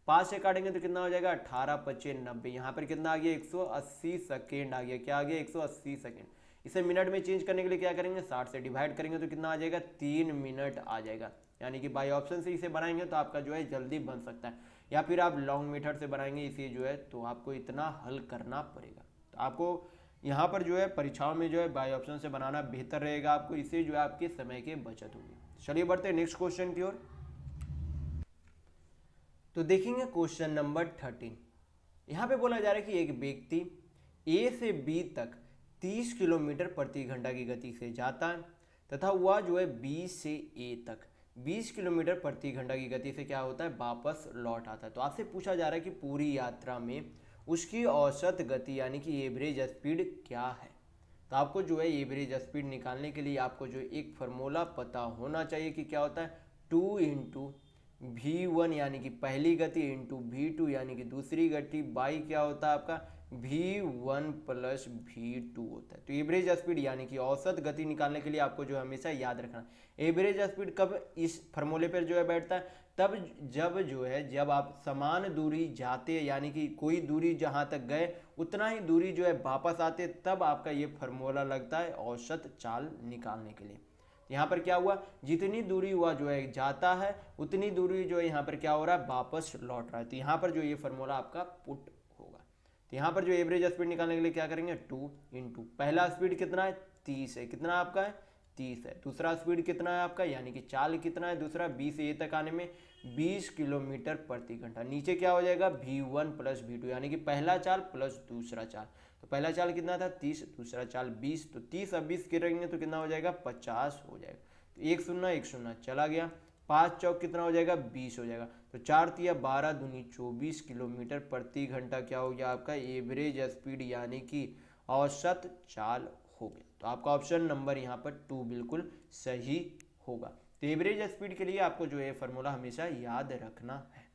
5 से काटेंगे तो कितना हो जाएगा, 18 पचे 90। यहाँ पर कितना आ गया, 180 सेकेंड आ गया। क्या आ गया, 180 सेकेंड। इसे मिनट में चेंज करने के लिए क्या करेंगे, 60 से डिवाइड करेंगे तो कितना आ जाएगा, 3 मिनट आ जाएगा। यानी कि बाई ऑप्शन से इसे बनाएंगे तो आपका जो है जल्दी बन सकता है, या फिर आप लॉन्ग मेथड से बनाएंगे इसे जो है तो आपको इतना हल करना पड़ेगा। तो आपको यहाँ पर जो है परीक्षाओं में जो है बाई ऑप्शन से बनाना बेहतर रहेगा आपको, इससे जो है आपके समय की बचत होगी। चलिए बढ़ते हैं नेक्स्ट क्वेश्चन की ओर। तो देखेंगे क्वेश्चन नंबर 13। यहाँ पे बोला जा रहा है कि एक व्यक्ति ए से बी तक 30 किलोमीटर प्रति घंटा की गति से जाता है तथा वह जो है बी से ए तक 20 किलोमीटर प्रति घंटा की गति से क्या होता है, वापस लौट आता है। तो आपसे पूछा जा रहा है कि पूरी यात्रा में उसकी औसत गति यानी कि एवरेज स्पीड क्या है। तो आपको जो है एवरेज स्पीड निकालने के लिए आपको जो एक फार्मूला पता होना चाहिए कि क्या होता है, 2 × v1 यानी कि पहली गति इंटू v2 यानी कि दूसरी गति बाई क्या होता है आपका v1 प्लस v2 होता है। तो एवरेज स्पीड यानी कि औसत गति निकालने के लिए आपको जो हमेशा याद रखना, एवरेज स्पीड कब इस फार्मूले पर जो है बैठता है, तब जब आप समान दूरी जाते यानी कि कोई दूरी जहां तक गए उतना ही दूरी जो है वापस आते, तब आपका ये फार्मूला लगता है औसत चाल निकालने के लिए। यहाँ पर क्या हुआ, जितनी दूरी हुआ जो है जाता है उतनी दूरी जो है यहाँ पर क्या हो रहा है वापस लौट रहा है। तो यहाँ पर जो ये फार्मूला आपका पुट होगा। तो यहाँ पर जो एवरेज स्पीड निकालने के लिए क्या करेंगे 2 इंटू पहला स्पीड कितना है 30 है, कितना आपका है 30 है। दूसरा स्पीड कितना है आपका यानी कि चाल कितना है दूसरा 20 से ए तक आने में 20 किलोमीटर प्रति घंटा। नीचे क्या हो जाएगा v1 प्लस v2 यानी कि पहला चाल प्लस दूसरा चाल। तो पहला चाल कितना था 30, दूसरा चाल 20, तो 30 अब 20 गिरेंगे तो कितना हो जाएगा 50 हो जाएगा। तो एक शून्य चला गया, 5 चौक कितना हो जाएगा 20 हो जाएगा। तो 4 तिया 12 दूनी 24 किलोमीटर प्रति घंटा क्या हो गया आपका एवरेज स्पीड यानी कि औसत चाल हो गया। तो आपका ऑप्शन नंबर यहाँ पर 2 बिल्कुल सही होगा। तो एवरेज स्पीड के लिए आपको जो है फार्मूला हमेशा याद रखना है।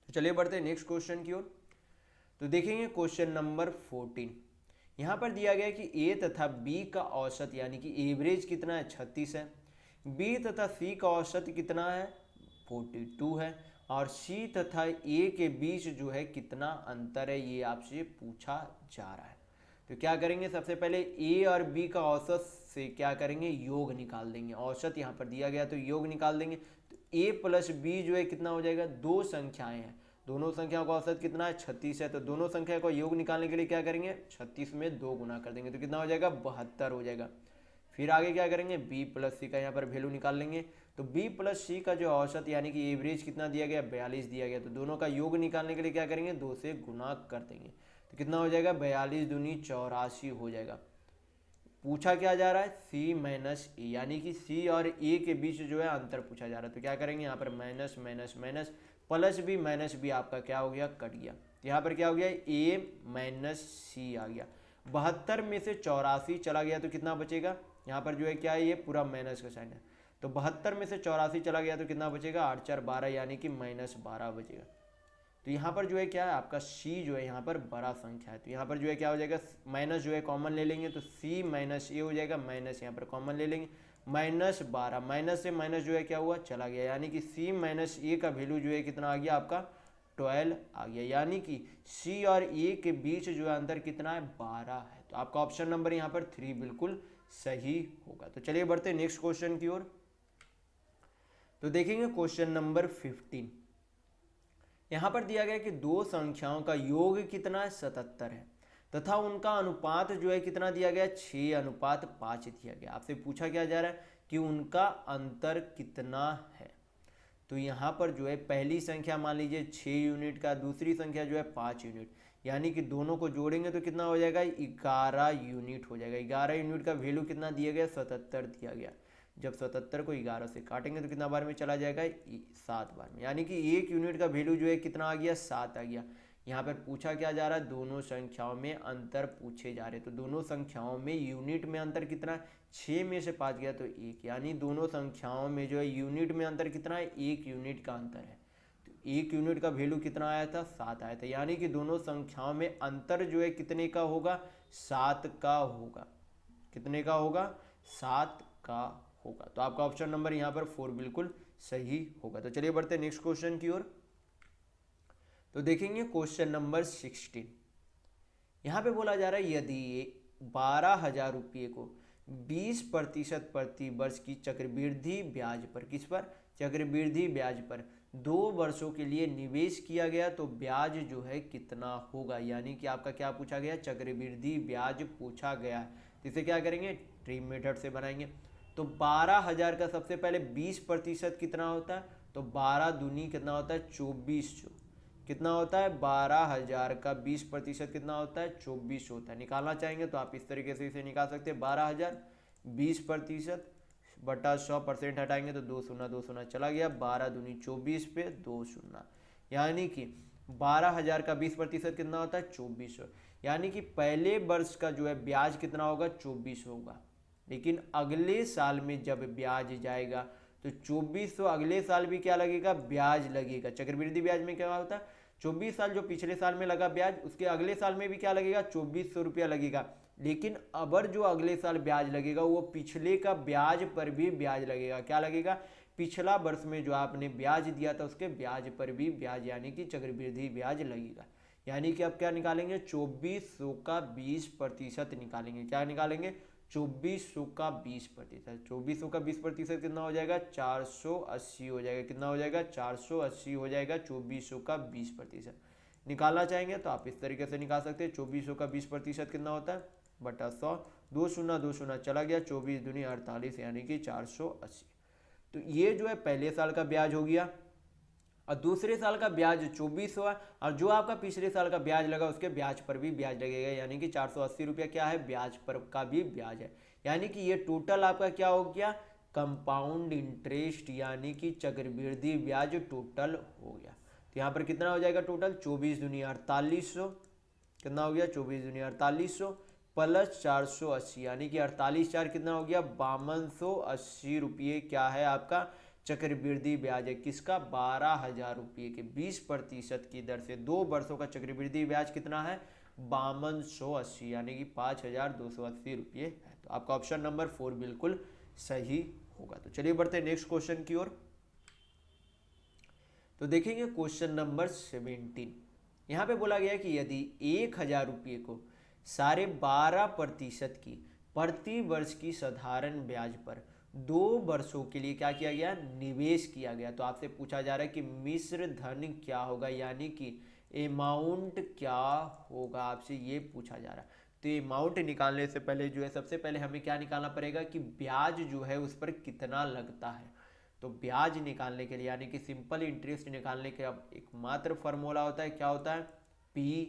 तो चलिए बढ़ते हैं नेक्स्ट क्वेश्चन की ओर। तो देखेंगे क्वेश्चन नंबर 14। यहाँ पर दिया गया है कि ए तथा बी का औसत यानी कि एवरेज कितना है 36 है, बी तथा सी का औसत कितना है 42 है, और सी तथा ए के बीच जो है कितना अंतर है ये आपसे पूछा जा रहा है। तो क्या करेंगे, सबसे पहले ए और बी का औसत से क्या करेंगे योग निकाल देंगे। औसत यहाँ पर दिया गया तो योग निकाल देंगे। तो ए प्लस बी जो है कितना हो जाएगा, दो संख्याएं हैं, दोनों संख्याओं का औसत कितना है 36 है। तो दोनों संख्या का योग निकालने के लिए क्या करेंगे 36 में 2 गुना कर देंगे तो कितना हो जाएगा 72 हो जाएगा। फिर आगे क्या करेंगे बी प्लस सी का यहाँ पर वैल्यू निकाल लेंगे। तो बी प्लस सी का जो औसत यानी कि एवरेज कितना दिया गया 42 दिया गया। तो दोनों का योग निकालने के लिए क्या करेंगे 2 से गुना कर देंगे तो कितना हो जाएगा 42 दूनी 84 हो जाएगा। पूछा क्या जा रहा है सी माइनस ए यानी कि सी और ए के बीच जो है अंतर पूछा जा रहा है। तो क्या करेंगे यहाँ पर माइनस माइनस माइनस प्लस भी माइनस भी आपका क्या हो गया कट गया। तो यहाँ पर क्या हो गया ए माइनस सी आ गया। 72 में से 84 चला गया तो कितना बचेगा, यहाँ पर जो है क्या है ये पूरा माइनस का साइन है। तो 72 में से 84 चला गया तो कितना बचेगा 8 4 12 यानी कि -12 बचेगा। तो यहाँ पर जो है क्या है आपका सी जो है यहाँ पर बड़ा संख्या है। तो यहाँ पर जो है क्या हो जाएगा माइनस जो है कॉमन ले लेंगे तो सी माइनस ए हो जाएगा, माइनस यहाँ पर कॉमन ले लेंगे -12 माइनस से माइनस जो है क्या हुआ चला गया यानी कि सी माइनस ए का वैल्यू जो है कितना आ गया आपका 12 आ गया। यानी कि सी और ए के बीच जो है अंतर कितना है 12 है। तो आपका ऑप्शन नंबर यहाँ पर 3 बिल्कुल सही होगा। तो चलिए बढ़ते हैं नेक्स्ट क्वेश्चन की ओर। तो देखेंगे क्वेश्चन नंबर 15। यहाँ पर दिया गया कि दो संख्याओं का योग कितना है 77 है तथा उनका अनुपात जो है कितना दिया गया 6:5 दिया गया। आपसे पूछा क्या जा रहा है कि उनका अंतर कितना है। तो यहाँ पर जो है पहली संख्या मान लीजिए 6 यूनिट का, दूसरी संख्या जो है 5 यूनिट, यानी कि दोनों को जोड़ेंगे तो कितना हो जाएगा 11 यूनिट हो जाएगा। 11 यूनिट का वैल्यू कितना दिया गया 77 दिया गया। जब 77 को 11 से काटेंगे तो कितना बार में चला जाएगा 7 बार में, यानी कि 1 यूनिट का वैल्यू जो है कितना आ गया 7 आ गया। यहाँ पर पूछा क्या जा रहा है दोनों संख्याओं में अंतर पूछे जा रहे। तो दोनों संख्याओं में यूनिट में अंतर कितना है 6 में से 5 गया तो 1, यानी दोनों संख्याओं में जो है यूनिट में अंतर कितना है 1 यूनिट का अंतर है। तो 1 यूनिट का वैल्यू कितना आया था 7 आया था, यानी कि दोनों संख्याओं में अंतर जो है कितने का होगा 7 का होगा। कितने का होगा 7 का होगा। तो आपका ऑप्शन नंबर यहाँ पर 4 बिल्कुल सही होगा। तो चलिए बढ़ते हैं नेक्स्ट क्वेश्चन की ओर। तो देखेंगे क्वेश्चन नंबर 16। यहाँ पे बोला जा रहा है यदि 12,000 रुपये को 20% प्रति वर्ष की चक्रवृद्धि ब्याज पर, किस पर चक्रवृद्धि ब्याज पर 2 वर्षों के लिए निवेश किया गया तो ब्याज जो है कितना होगा। यानी कि आपका क्या पूछा गया चक्रवृद्धि ब्याज पूछा गया है। तो इसे क्या करेंगे ट्री मेथड से बनाएंगे। तो 12,000 का सबसे पहले 20% कितना होता है, तो 12 दूनी कितना होता है 24, कितना होता है 12,000 का 20% कितना होता है 24 होता है। निकालना चाहेंगे तो आप इस तरीके से इसे निकाल सकते हैं 12,000 20% बटा 100% हटाएंगे तो 2 शून्य 2 शून्य चला गया, 12 दूनी 24 पे 2 शून्य, यानी कि 12,000 का 20% कितना होता है 24। यानी कि पहले वर्ष का जो है ब्याज कितना होगा 24 होगा, लेकिन अगले साल में जब ब्याज जाएगा तो 2400 अगले साल भी क्या लगेगा, ब्याज लगेगा। चक्रवृद्धि ब्याज में क्या होता है, 24 साल जो पिछले साल में लगा ब्याज, उसके अगले साल में भी क्या लगेगा, 2400 रुपया लगेगा। लेकिन अबर जो अगले साल ब्याज लगेगा वो पिछले का ब्याज पर भी ब्याज लगेगा। क्या लगेगा, पिछला वर्ष में जो आपने ब्याज दिया था उसके ब्याज पर भी ब्याज, यानी कि चक्रवृद्धि ब्याज लगेगा। यानी कि अब क्या निकालेंगे, 2400 का 20% निकालेंगे। क्या निकालेंगे, 2400 का 20%। 2400 का 20% कितना हो जाएगा, 480 हो जाएगा। कितना हो जाएगा, 480 हो जाएगा 2400 का 20%। निकालना चाहेंगे तो आप इस तरीके से निकाल सकते हैं। 2400 का 20% कितना होता है, बटा 100, 2 शून्य 2 शून्य चला गया, 24 दूनी 48, यानी कि 480। तो ये जो है पहले साल का ब्याज हो गया। और दूसरे साल का ब्याज 2400 है, और जो आपका पिछले साल का ब्याज लगा उसके ब्याज पर भी ब्याज लगेगा, यानी कि 480 रुपया क्या है, ब्याज पर का भी ब्याज है। यानी कि ये टोटल आपका क्या हो गया, कंपाउंड इंटरेस्ट, यानी कि चक्रवृद्धि ब्याज टोटल हो गया। तो यहाँ पर कितना हो जाएगा टोटल, 24 दूनी 4800, कितना हो गया, 24 दूनी 4800 प्लस 480, यानी कि 48 4 कितना हो गया, 5280 रुपये क्या है आपका चक्रवृद्धि ब्याज है। किसका, 12,000 रुपये के 20% की दर से 2 वर्षों का चक्रवृद्धि ब्याज कितना है, 5280, यानी कि 5280 रुपये है। तो आपका ऑप्शन नंबर 4 बिल्कुल सही होगा। तो चलिए बढ़ते हैं नेक्स्ट क्वेश्चन की ओर। तो देखेंगे क्वेश्चन नंबर 17। यहाँ पे बोला गया कि यदि 1000 रुपये को 12.5% की प्रति वर्ष की साधारण ब्याज पर 2 वर्षों के लिए क्या किया गया, निवेश किया गया, तो आपसे पूछा जा रहा है कि मिश्र धन क्या होगा, यानी कि अमाउंट क्या होगा, आपसे ये पूछा जा रहा है। तो अमाउंट निकालने से पहले जो है सबसे पहले हमें क्या निकालना पड़ेगा कि ब्याज जो है उस पर कितना लगता है। तो ब्याज निकालने के लिए, यानी कि सिंपल इंटरेस्ट निकालने के अब एकमात्र फॉर्मूला होता है, क्या होता है, P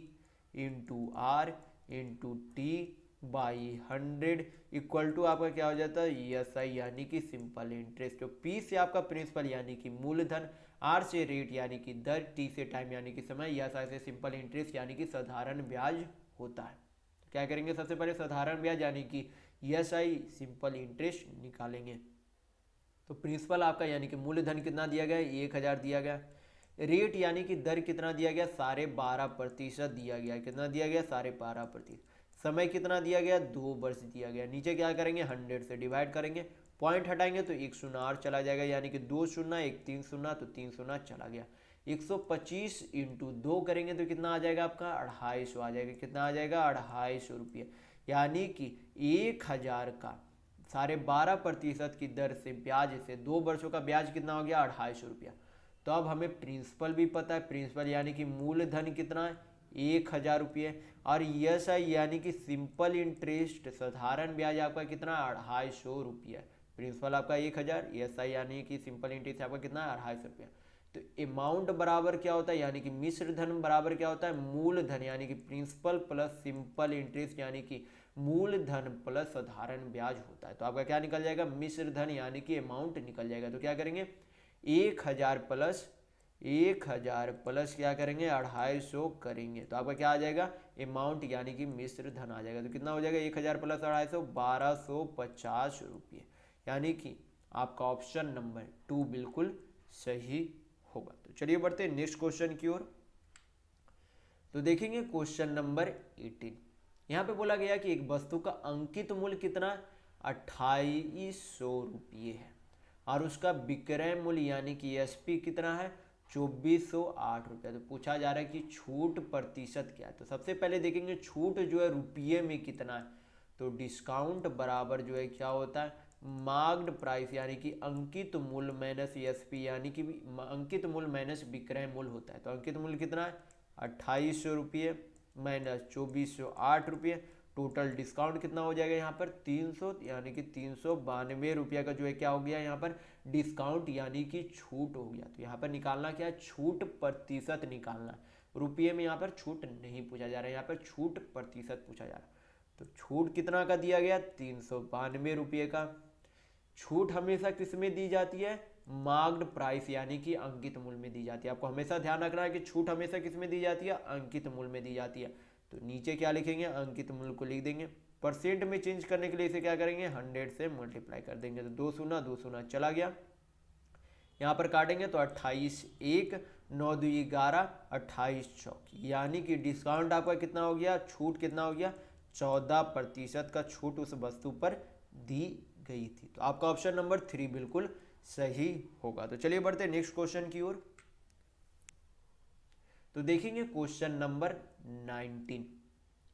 into R into T by 100 equal to आपका क्या हो जाता है, SI, यानी कि सिंपल इंटरेस्ट। तो P से आपका प्रिंसिपल यानी कि मूलधन, R से रेट यानी कि दर, T से टाइम यानी कि समय, SI से सिंपल इंटरेस्ट यानी कि साधारण ब्याज होता है। तो क्या करेंगे, सबसे पहले साधारण ब्याज यानी कि SI सिंपल इंटरेस्ट निकालेंगे। तो प्रिंसिपल आपका यानी कि मूलधन कितना दिया गया, 1000 दिया गया। रेट यानी कि दर कितना दिया गया, 12.5% दिया गया। कितना दिया गया, 12.5%। समय कितना दिया गया, 2 वर्ष दिया गया। नीचे क्या करेंगे, 100 से डिवाइड करेंगे, पॉइंट हटाएंगे तो 1 शून्य और चला जाएगा, यानी कि 2 शून्य 1 3 शून्य, तो 3 शून्य चला गया। 125 इंटू 2 करेंगे तो कितना आ जाएगा आपका, 250 आ जाएगा। कितना आ जाएगा, 250 रुपये, यानी कि 1000 का 12.5% की दर से ब्याज से 2 वर्षों का ब्याज कितना हो गया, 250 रुपया। तो अब हमें प्रिंसिपल भी पता है, प्रिंसिपल यानी कि मूलधन कितना है, 1000 रुपये, और SI यानी कि सिंपल इंटरेस्ट साधारण ब्याज आपका कितना, 250 रुपया। प्रिंसिपल आपका 1000, SI यानी कि सिंपल इंटरेस्ट आपका कितना है, 250 रुपया। तो अमाउंट बराबर क्या होता है, यानी कि मिश्र धन बराबर क्या होता है, मूलधन, यानी कि प्रिंसिपल प्लस सिंपल इंटरेस्ट, यानी कि मूलधन प्लस साधारण ब्याज होता है। तो आपका क्या निकल जाएगा, मिश्र धन यानी कि अमाउंट निकल जाएगा। तो क्या करेंगे, 1000 प्लस क्या करेंगे, 250 करेंगे, तो आपका क्या आ जाएगा, अमाउंट यानी कि मिश्र धन आ जाएगा। तो कितना हो जाएगा, 1000 प्लस 250, 1250 रुपये, यानी कि आपका ऑप्शन नंबर 2 बिल्कुल सही होगा। तो चलिए बढ़ते हैं नेक्स्ट क्वेश्चन की ओर। तो देखेंगे क्वेश्चन नंबर 18। यहाँ पे बोला गया कि एक वस्तु का अंकित मूल्य कितना, 2800 रुपये है, और उसका विक्रय मूल्य यानी कि SP कितना है, 2408 रुपया। तो पूछा जा रहा है कि छूट प्रतिशत क्या है। तो सबसे पहले देखेंगे छूट जो है रुपये में कितना है। तो डिस्काउंट बराबर जो है क्या होता है, मार्क्ड प्राइस, यानी कि अंकित मूल्य माइनस SP, यानी कि अंकित मूल्य माइनस विक्रय मूल्य होता है। तो अंकित मूल्य कितना है, 2800 रुपये माइनस 2408 रुपये, टोटल डिस्काउंट कितना हो जाएगा यहाँ पर 300, यानी कि 392 रुपये का जो है क्या हो गया यहाँ पर डिस्काउंट, यानी कि छूट हो गया। तो यहाँ पर निकालना क्या है, छूट प्रतिशत निकालना है। रुपये में यहाँ पर छूट नहीं पूछा जा रहा है, यहाँ पर छूट प्रतिशत पूछा जा रहा है। तो छूट कितना का दिया गया, 392 रुपये का। छूट हमेशा किस में दी जाती है, मार्क्ड प्राइस, यानी कि अंकित मूल्य में दी जाती है। आपको हमेशा ध्यान रखना है कि छूट हमेशा किस में दी जाती है, अंकित मूल्य में दी जाती है। तो नीचे क्या लिखेंगे, अंकित मूल्य को लिख देंगे। परसेंट में चेंज करने के लिए इसे क्या करेंगे, 100 से मल्टीप्लाई कर देंगे। तो 2 शून्य 2 शून्य चला गया, यहाँ पर काटेंगे तो 28 1, 9 2 11, 28 चौक, यानी कि डिस्काउंट आपका कितना हो गया, छूट कितना हो गया, 14% का छूट उस वस्तु पर दी गई थी। तो आपका ऑप्शन नंबर 3 बिल्कुल सही होगा। तो चलिए बढ़ते हैं नेक्स्ट क्वेश्चन की ओर। तो देखेंगे क्वेश्चन नंबर 19।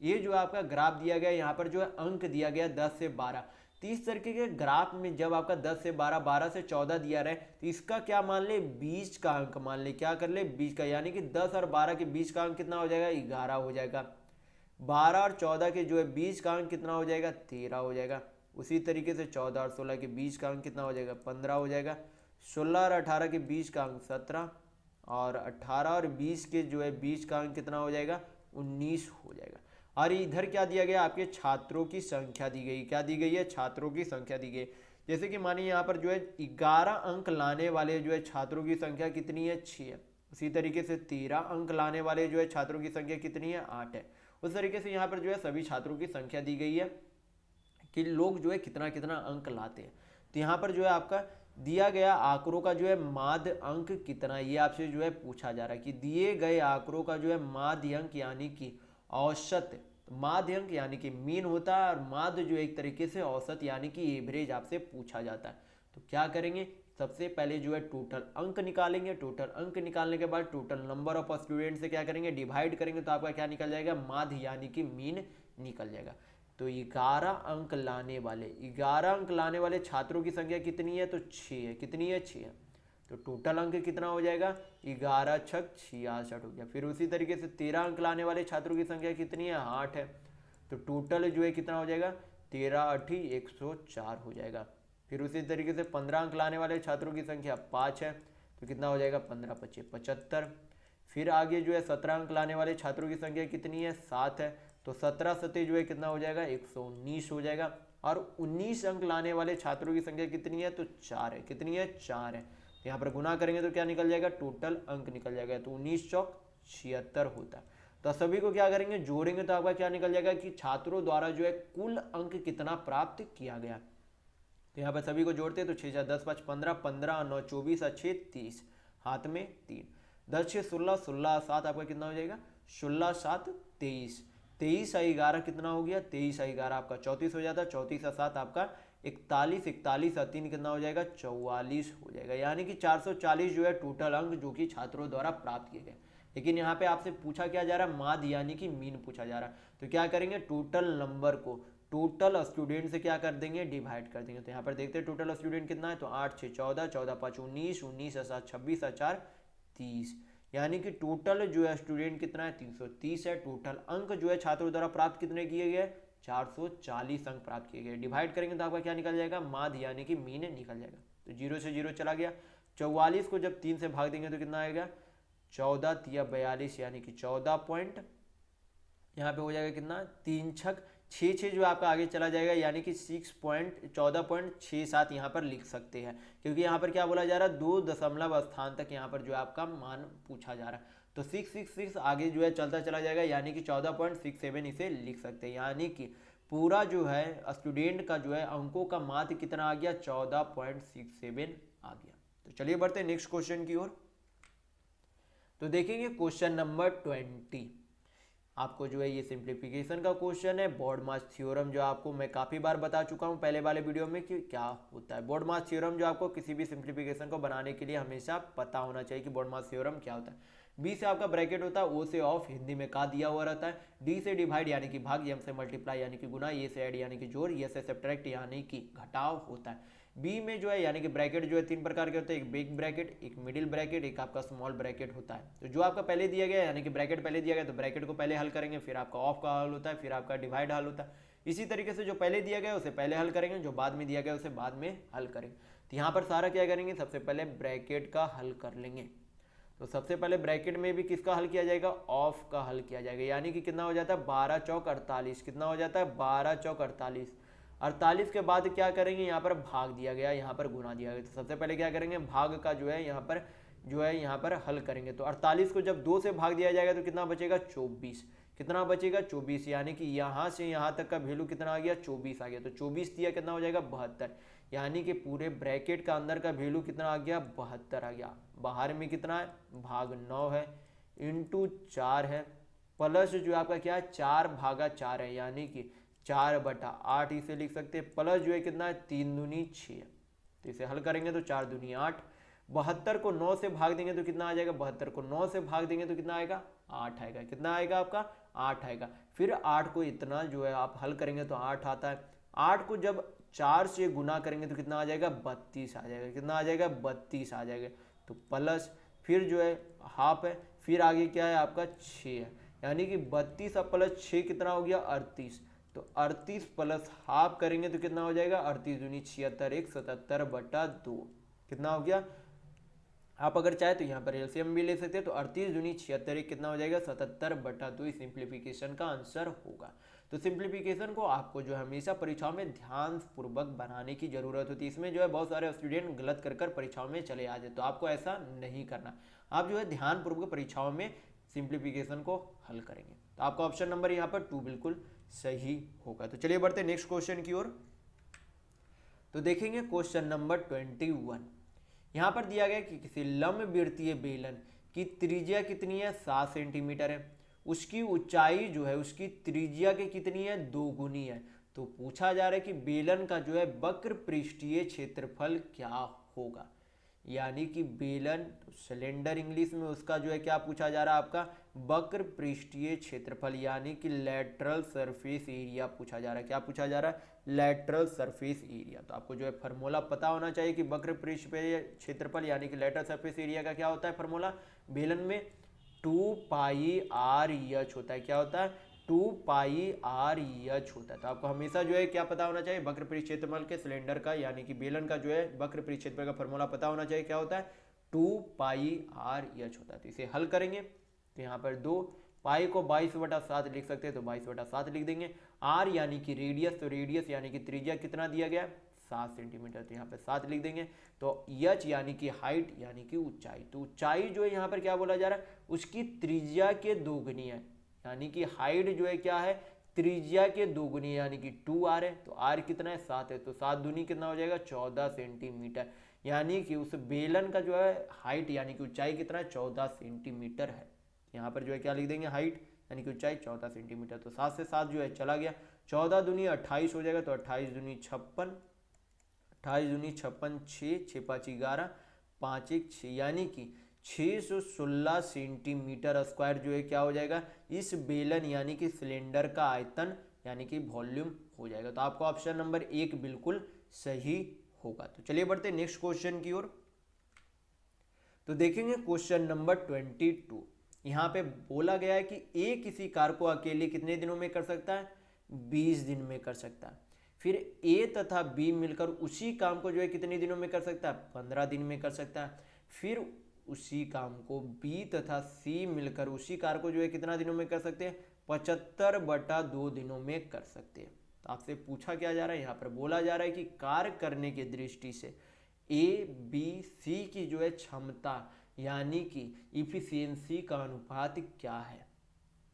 ये जो आपका ग्राफ दिया गया, यहाँ पर जो है अंक दिया गया 10 से 12। तो इस तरीके के ग्राफ में जब आपका 10 से 12, 12 से 14 दिया रहे, तो इसका क्या मान ले, बीच का अंक मान ले, क्या कर ले, बीच का, यानी कि 10 और 12 के बीच का अंक कितना हो जाएगा, 11 हो जाएगा। 12 और 14 के जो है बीच का अंक कितना हो जाएगा, 13 हो जाएगा। उसी तरीके से 14 और 16 के बीच का अंक कितना हो जाएगा, 15 हो जाएगा। 16 और 18 के बीच का अंक 17, और 18 और 20 के जो है बीच का अंक कितना हो जाएगा, 19 हो जाएगा। और इधर क्या दिया गया, आपके छात्रों की संख्या दी गई, क्या दी गई है, छात्रों की संख्या दी गई। जैसे कि मानिए यहाँ पर जो है 11 अंक लाने वाले जो है छात्रों की संख्या कितनी है, 6 है। उसी तरीके से 13 अंक लाने वाले जो है छात्रों की संख्या कितनी है, 8 है। उस तरीके से यहाँ पर जो है सभी छात्रों की संख्या दी गई है कि लोग जो है कितना कितना अंक लाते हैं। तो यहाँ पर जो है आपका दिया गया आंकड़ों का जो है माध्य अंक कितना, ये आपसे जो है पूछा जा रहा है कि दिए गए आंकड़ों का जो है माध्य अंक यानी कि औसत, माध्य अंक यानी कि मीन होता है, और माध्य जो एक तरीके से औसत यानी कि एवरेज आपसे पूछा जाता है। तो क्या करेंगे, सबसे पहले जो है टोटल अंक निकालेंगे। टोटल अंक निकालने के बाद टोटल नंबर ऑफ स्टूडेंट से क्या करेंगे, डिवाइड करेंगे, तो आपका क्या निकल जाएगा, माध्य यानी कि मीन निकल जाएगा। तो 11 अंक लाने वाले, 11 अंक लाने वाले छात्रों की संख्या कितनी है, तो 6 है। कितनी है, 6 है। तो टोटल अंक कितना हो जाएगा, 11 छक 66 हो गया। फिर उसी तरीके से 13 अंक लाने वाले छात्रों की संख्या कितनी है, 8 है। तो टोटल जो है कितना हो जाएगा, 13 8 104 हो जाएगा। फिर उसी तरीके से 15 अंक लाने वाले छात्रों की संख्या 5 है, तो कितना हो जाएगा, 15 25 75। फिर आगे जो है 17 अंक लाने वाले छात्रों की संख्या कितनी है, 7 है। तो 17 सतह जो है कितना हो जाएगा, 119 हो जाएगा। और 19 अंक लाने वाले छात्रों की संख्या कितनी है, तो 4 है। कितनी है, 4 है। तो यहाँ पर गुना करेंगे तो क्या निकल जाएगा, टोटल अंक निकल जाएगा। तो 19 चौक 76 होता है। तो सभी को क्या करेंगे, जोड़ेंगे, तो आपका क्या निकल जाएगा कि छात्रों द्वारा जो है कुल अंक कितना प्राप्त किया गया। तो यहाँ पर सभी को जोड़ते हैं तो 6 4 10 5 15, 15 9 24 और 6 30, हाथ में 3, 10 6 16, 16 7 आपका कितना हो जाएगा, 16 7 23, 23 और 11 कितना हो गया, 23 और 11 आपका 34 हो जाता है। 34 और 7 आपका 41, 41 और 3 कितना हो जाएगा, 44 हो जाएगा। यानी कि 440 जो है टोटल अंक जो कि छात्रों द्वारा प्राप्त किए गए। लेकिन यहाँ पे आपसे पूछा क्या जा रहा है, माध्य यानी कि मीन पूछा जा रहा है। तो क्या करेंगे, टोटल नंबर को टोटल स्टूडेंट से क्या कर देंगे, डिवाइड कर देंगे। तो यहाँ पर देखते हैं टोटल स्टूडेंट कितना है, तो 8 6 14, 14 5 19, 19 और 7 26 और 4 30, यानी कि टोटल जो है स्टूडेंट कितना है, 330 है। टोटल अंक जो है छात्रों द्वारा प्राप्त कितने किए गए, 440 अंक प्राप्त किए गए। डिवाइड करेंगे तो आपका क्या निकल जाएगा, माध्य यानी कि मीन निकल जाएगा। तो 0 से 0 चला गया। 44 को जब 3 से भाग देंगे तो कितना आएगा, 14 3 42, यानी कि 14 पॉइंट, यहाँ पे हो जाएगा कितना, 3 छक 6 6 जो आपका आगे चला जाएगा, यानी कि 14.67 यहाँ पर लिख सकते हैं, क्योंकि यहाँ पर क्या बोला जा रहा है, 2 दशमलव स्थान तक यहाँ पर जो आपका मान पूछा जा रहा है। तो 666 आगे जो है चलता चला जाएगा, यानी कि 14.67 इसे लिख सकते हैं। यानी कि पूरा जो है स्टूडेंट का जो है अंकों का माध्य कितना आ गया, 14.67 आ गया। तो चलिए बढ़ते हैं नेक्स्ट क्वेश्चन की ओर। तो देखेंगे क्वेश्चन नंबर 20। आपको जो है ये सिंप्लीफिकेशन का क्वेश्चन है। बोर्ड मास थ्योरम जो आपको मैं काफ़ी बार बता चुका हूँ पहले वाले वीडियो में कि क्या होता है। बोर्ड मास थ्योरम जो आपको किसी भी सिंप्लीफिकेशन को बनाने के लिए हमेशा पता होना चाहिए कि बोर्ड मास थ्योरम क्या होता है। बी से आपका ब्रैकेट होता है, ओ से ऑफ, हिंदी में का दिया हुआ रहता है। डी से डिवाइड यानी कि भाग, एम से मल्टीप्लाई यानी कि गुना, ए से ऐड यानी कि जोड़, ए से सब्ट्रैक्ट यानी कि घटाव होता है। बी में जो है यानी कि ब्रैकेट जो है 3 प्रकार के होते हैं, एक बिग ब्रैकेट, एक मिडिल ब्रैकेट, एक आपका स्मॉल ब्रैकेट होता है। तो जो आपका पहले दिया गया यानी कि ब्रैकेट पहले दिया गया तो ब्रैकेट को पहले हल करेंगे, फिर आपका ऑफ का हल होता है, फिर आपका डिवाइड हल होता है। इसी तरीके से जो पहले दिया गया उसे पहले हल करेंगे, जो बाद में दिया गया उसे बाद में हल करेंगे। तो यहाँ पर सारा क्या करेंगे, सबसे पहले ब्रैकेट का हल कर लेंगे। तो सबसे पहले ब्रैकेट में भी किसका हल किया जाएगा, ऑफ का हल किया जाएगा, यानी कि कितना हो जाता है, 12 चौक 48, कितना हो जाता है, 12 चौक 48। 48 के बाद क्या करेंगे, यहाँ पर भाग दिया गया, यहाँ पर गुना दिया गया। तो सबसे पहले क्या करेंगे, भाग का जो है यहाँ पर हल करेंगे। तो 48 को जब 2 से भाग दिया जाएगा तो कितना बचेगा, 24, कितना बचेगा 24, यानी कि यहाँ से यहाँ तक का वैल्यू कितना आ गया 24 आ गया। तो 24 दिया कितना हो जाएगा 72, यानी कि पूरे ब्रैकेट का अंदर का वैल्यू कितना आ गया 72 आ गया। बाहर में कितना है भाग 9 है इंटू 4 है प्लस जो आपका क्या है 4/4 है, यानी कि 4/8 इसे लिख सकते हैं, प्लस जो है कितना है 3 दूनी 6 है। तो इसे हल करेंगे तो 4 दूनी 8, 72 को 9 से भाग देंगे तो कितना आ जाएगा, 72 को 9 से भाग देंगे तो कितना आएगा 8 आएगा। कितना आएगा आपका 8 आएगा। फिर 8 को इतना जो है आप हल करेंगे तो 8 आता है। 8 को जब 4 से गुना करेंगे तो कितना आ जाएगा 32 आ जाएगा। कितना आ जाएगा 32 आ जाएगा। तो प्लस फिर जो है हाफ है, फिर आगे क्या है आपका 6 है, यानी कि 32 और प्लस 6 कितना हो गया 38। तो 38 प्लस हाफ करेंगे तो कितना हो जाएगा 38 दूनी 76, 177/2 कितना हो गया। आप अगर चाहे तो यहाँ पर एलसीएम भी ले सकते हैं। तो 38 दूनी 76 कितना हो जाएगा 77/2 सिंप्लीफिकेशन का आंसर होगा। तो सिंप्लीफिकेशन को आपको जो हमेशा परीक्षाओं में ध्यान पूर्वक बनाने की जरूरत होती है। इसमें जो है बहुत सारे स्टूडेंट गलत कर परीक्षाओं में चले आते, तो आपको ऐसा नहीं करना। आप जो है ध्यान पूर्वक परीक्षाओं में सिंप्लीफिकेशन को हल करेंगे। तो आपका ऑप्शन नंबर यहाँ पर 2 बिल्कुल सही होगा। तो चलिए बढ़ते नेक्स्ट क्वेश्चन की ओर। तो देखेंगे क्वेश्चन नंबर 21। यहाँ पर दिया गया कि किसी लंबवृत्तीय बेलन की त्रिज्या कितनी है 7 सेंटीमीटर है, उसकी ऊंचाई जो है उसकी त्रिज्या की कितनी है 2 गुनी है। तो पूछा जा रहा है कि बेलन का जो है वक्र पृष्ठीय क्षेत्रफल क्या होगा, यानी कि बेलन सिलेंडर इंग्लिश में उसका जो है क्या पूछा जा रहा है आपका वक्र पृष्ठीय क्षेत्रफल, यानी कि लैटरल सरफेस एरिया पूछा जा रहा है। क्या पूछा जा रहा है लैटरल सरफेस एरिया। तो आपको जो है फार्मूला पता होना चाहिए कि वक्र पृष्ठीय क्षेत्रफल यानी कि लैटरल सरफेस एरिया का क्या होता है फार्मूला। बेलन में 2πr/h होता है। क्या होता है 2πr/h होता है। तो आपको हमेशा जो है क्या पता होना चाहिए वक्र पृष्ठ क्षेत्रफल के सिलेंडर का यानी कि बेलन का जो है वक्र पृष्ठ क्षेत्रफल का फार्मूला पता होना चाहिए। क्या होता है 2πr/h होता है। तो इसे हल करेंगे तो यहाँ पर 2 पाई को 22/7 लिख सकते हैं, तो 22/7 लिख देंगे। आर यानी कि रेडियस, तो रेडियस यानी कि त्रिज्या कितना दिया गया 7 सेंटीमीटर, तो यहाँ पर 7 लिख देंगे। तो एच यानी कि हाइट यानी कि ऊंचाई, तो ऊंचाई जो है यहाँ पर क्या बोला जा रहा है उसकी त्रिज्या के 2 गुनी है, यानी कि हाइट जो है क्या है त्रिज्या के 2 गुनी यानी कि 2r है। तो आर कितना है 7 है, तो 7 दूनी कितना हो जाएगा 14 सेंटीमीटर, यानी कि उस बेलन का जो है हाइट यानी कि ऊंचाई कितना है 14 सेंटीमीटर है। यहाँ पर जो है क्या लिख देंगे हाइट यानी कि ऊंचाई 14 सेंटीमीटर। तो 7 से 7 जो है चला गया, 14 दूनी 28 हो जाएगा, तो 28 दूनी 56, 28 दूनी 56, 6 5 11, 5 1 6, यानी कि 616 सेंटीमीटर स्क्वायर जो है क्या हो जाएगा इस बेलन यानी कि सिलेंडर का आयतन यानी कि वॉल्यूम हो जाएगा। तो आपका ऑप्शन नंबर 1 बिल्कुल सही होगा। तो चलिए बढ़ते हैं नेक्स्ट क्वेश्चन की ओर। तो देखेंगे क्वेश्चन नंबर 22। यहाँ पे बोला गया है कि ए किसी कार को अकेले कितने दिनों में कर सकता है 20 दिन में कर सकता है। फिर ए तथा बी मिलकर उसी काम को जो है कितने दिनों में कर सकता है 15 दिन में कर सकता है। फिर उसी काम को बी तथा सी मिलकर उसी कार को जो है कितना दिनों में कर सकते हैं 75/2 दिनों में कर सकते हैं। तो आपसे पूछा क्या जा रहा है यहाँ पर बोला जा रहा है कि कार्य करने की दृष्टि से ए बी सी की जो है क्षमता यानी कि इफिशियंसी का अनुपात क्या है।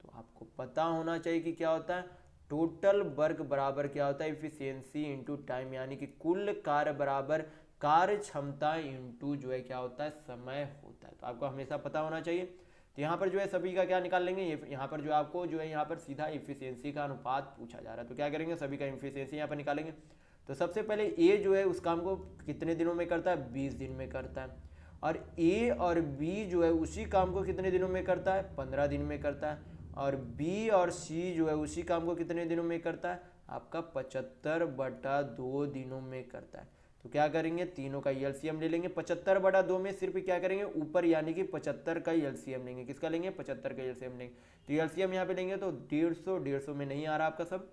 तो आपको पता होना चाहिए कि क्या होता है टोटल वर्क बराबर क्या होता है इफिशियंसी इंटू टाइम, यानी कि कुल कार्य बराबर कार्य क्षमता इंटू जो है क्या होता है समय होता है। तो आपको हमेशा पता होना चाहिए। तो यहाँ पर जो है सभी का क्या निकाल लेंगे, यहाँ पर जो आपको जो है यहाँ पर सीधा इफिशियंसी का अनुपात पूछा जा रहा है। तो क्या करेंगे सभी का इफिशियंसी यहाँ पर निकालेंगे। तो सबसे पहले ए जो है उस काम को कितने दिनों में करता है 20 दिन में करता है, और ए और बी जो है उसी काम को कितने दिनों में करता है 15 दिन में करता है, और बी और सी जो है उसी काम को कितने दिनों में करता है आपका 75/2 दिनों में करता है। तो क्या करेंगे तीनों का एलसीएम ले लेंगे। 75/2 में सिर्फ क्या करेंगे ऊपर यानी कि 75 का एलसीएम लेंगे। किसका लेंगे 75 का एलसीएम लेंगे। तो एलसीएम यहाँ पे लेंगे तो 150 में नहीं आ रहा आपका सब,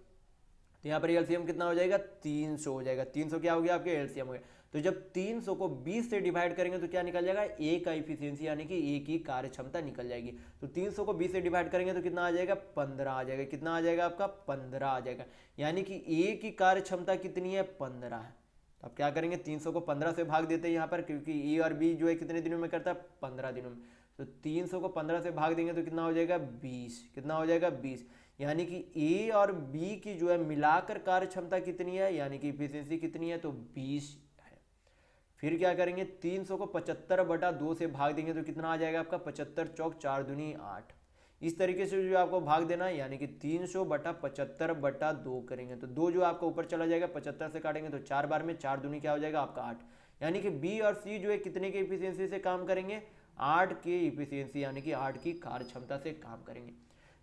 तो यहाँ पर एलसीएम कितना हो जाएगा 300 हो जाएगा। 300 क्या हो गया आपके एलसीएम हो गया। तो जब 300 को 20 से डिवाइड करेंगे तो क्या निकल जाएगा ए का इफिशियंसी यानी कि ए की कार्य क्षमता निकल जाएगी। तो 300 को 20 से डिवाइड करेंगे तो कितना आ जाएगा 15 आ जाएगा। कितना आ जाएगा आपका 15 आ जाएगा, यानी कि ए की कार्य क्षमता कितनी है 15 है। तो अब क्या करेंगे 300 को 15 से भाग देते हैं यहाँ पर, क्योंकि ए और बी जो है कितने दिनों में करता है 15 दिनों में। तो 300 को 15 से भाग देंगे तो कितना हो जाएगा 20, कितना हो जाएगा 20। यानी कि ए और बी की जो है मिलाकर कार्य क्षमता कितनी है, यानी कि इफिशियंसी कितनी है, तो 20 है। फिर क्या करेंगे, 300 को 75/2 से भाग देंगे तो कितना आ जाएगा आपका 75 चौक 4 दूनी 8। इस तरीके से जो आपको भाग देना है, यानी कि 300/75/2 करेंगे तो 2 जो आपका ऊपर चला जाएगा, 75 से काटेंगे तो 4 बार में 4 दूनी क्या हो जाएगा आपका 8। यानी कि बी और सी जो है कितने के इफिशियंसी से काम करेंगे, 8 के इफिशियंसी यानी कि 8 की कार्य क्षमता से काम करेंगे।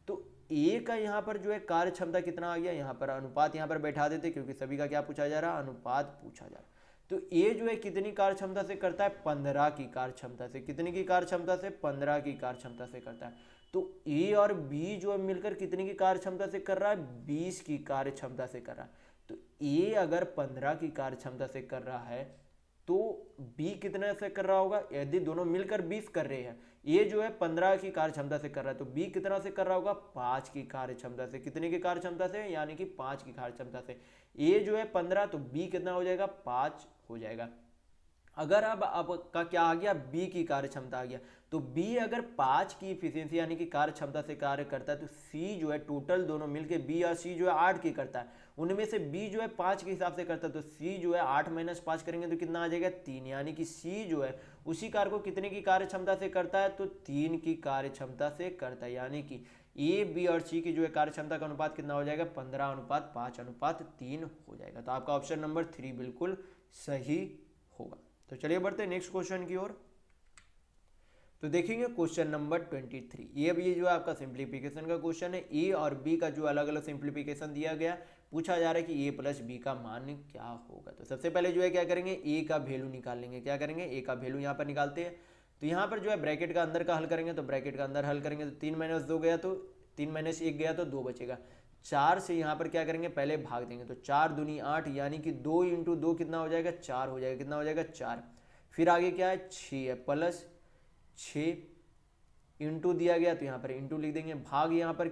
तो ए का यहाँ पर जो है कार्य क्षमता कितना आ गया, यहाँ पर अनुपात यहाँ पर बैठा देते क्योंकि सभी का क्या पूछा जा रहा है, अनुपात पूछा जा रहा है। तो ए जो है कितनी कार्य क्षमता से करता है, 15 की कार्य क्षमता से। कितनी की कार्य क्षमता से, 15 की कार्य क्षमता से करता है। तो ए और बी जो है मिलकर कितनी की कार्य क्षमता से कर रहा है, 20 की कार्य क्षमता से कर रहा है। तो ए अगर 15 की कार्य क्षमता से कर रहा है तो बी कितने से कर रहा होगा, यदि दोनों मिलकर 20 कर रहे हैं, ये जो है 15 की कार्य क्षमता से कर रहा है तो बी कितना से कर रहा होगा, 5 की कार्य क्षमता से। कितने की कार्य क्षमता से, यानी कि 5 की कार्य क्षमता से। ए जो है 15 तो बी कितना हो जाएगा, 5 हो जाएगा। अगर अब आपका क्या आ गया, बी की कार्य क्षमता आ गया, तो बी अगर 5 की इफिशियंसी यानी कि कार्य क्षमता से कार्य करता है तो सी जो है टोटल दोनों मिलके बी और सी जो है 8 की करता है। उनमें से बी जो है 5 के हिसाब से करता है तो सी जो है 8 - 5 करेंगे तो कितना आ जाएगा 3। यानी कि सी जो है उसी कार्य को कितने की कार्य क्षमता से करता है, तो 3 की कार्य क्षमता से करता है। यानी कि ए बी और सी की जो है कार्य क्षमता का अनुपात कितना हो जाएगा, 15:5:3 हो जाएगा। तो आपका ऑप्शन नंबर 3 बिल्कुल सही होगा। तो चलिए बढ़ते हैं नेक्स्ट क्वेश्चन की ओर। तो देखेंगे क्वेश्चन नंबर 23। ये जो है आपका सिंप्लीफिकेशन का क्वेश्चन है। ए और बी का जो अलग अलग सिंप्लीफिकेशन दिया गया, पूछा जा रहा है कि ए प्लस बी का मान क्या होगा। तो सबसे पहले जो है क्या करेंगे, ए का वैल्यू निकाल लेंगे। क्या करेंगे, ए का वैल्यू यहाँ पर निकालते हैं। तो यहाँ पर जो है ब्रैकेट का अंदर का हल करेंगे, तो ब्रैकेट का अंदर हल करेंगे तो 3 - 2 गया तो 3 - 1 गया तो 2 बचेगा। 4 से यहाँ पर क्या करेंगे, पहले भाग देंगे तो 4 दूनी 8, यानी कि 2 × 2 कितना हो जाएगा, 4 हो जाएगा। कितना हो जाएगा, 4। फिर आगे क्या है, 6 है, प्लस 6 इंटू दिया गया तो यहाँ पर इंटू लिख देंगे। भाग यहाँ पर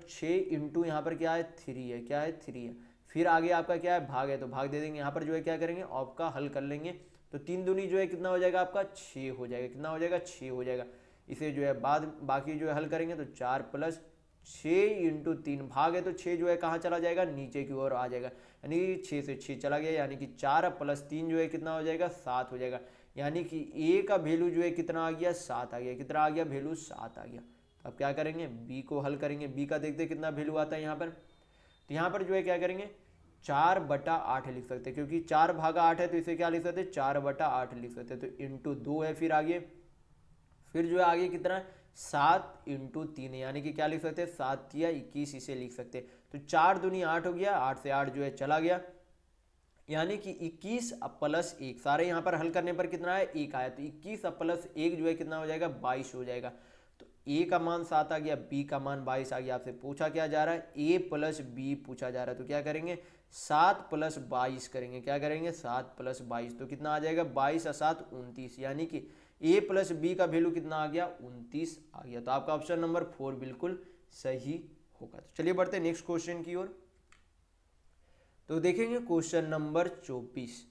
6 इंटू यहाँ पर क्या है, 3 है। क्या है, 3 है। फिर आगे आपका क्या है, भाग है तो भाग दे देंगे। यहाँ पर जो है क्या करेंगे, ऑफ का हल कर लेंगे तो 3 दूनी जो है कितना हो जाएगा आपका 6 हो जाएगा। कितना हो जाएगा, 6 हो जाएगा। इसे जो है बाकी जो है हल करेंगे तो 4 + 6 × 3 भाग है तो 6 जो है कहाँ चला जाएगा, नीचे की ओर आ जाएगा। यानी 6 से 6 चला गया, यानी कि 4 + 3 जो है कितना हो जाएगा, 7 हो जाएगा। यानी कि ए का वैल्यू जो है कितना आ गया, 7 आ गया। कितना आ गया, वैल्यू 7 आ गया। तो अब क्या करेंगे, बी को हल करेंगे। बी का देखते कितना वैल्यू आता है यहाँ पर। तो यहाँ पर जो है क्या करेंगे, 4/8 लिख सकते हैं, क्योंकि 4/8 है तो इसे क्या लिख सकते हैं, 4/8 लिख सकते हैं। तो इंटू 2 है। फिर आगे फिर जो है आगे कितना है, 7 × 3 यानी कि क्या लिख सकते हैं, 7 या 21 इसे लिख सकते हैं। तो 4 दूनी 8 हो गया, 8 से 8 जो है चला गया, यानी कि 21 + 1। सारे यहाँ पर हल करने पर कितना है, 1 आया। तो 21 + 1 जो है कितना हो जाएगा, 22 हो जाएगा। तो ए का मान 7 आ गया, बी का मान 22 आ गया। आपसे पूछा क्या जा रहा है, ए प्लस बी पूछा जा रहा है। तो क्या करेंगे, 7 + 22 करेंगे। क्या करेंगे, 7 + 22 तो कितना आ जाएगा, 22 और 7 29। यानी कि ए प्लस बी का वैल्यू कितना आ गया, 29 आ गया। तो आपका ऑप्शन नंबर 4 बिल्कुल सही होगा। तो चलिए बढ़ते हैं नेक्स्ट क्वेश्चन की ओर। तो देखेंगे क्वेश्चन नंबर 24।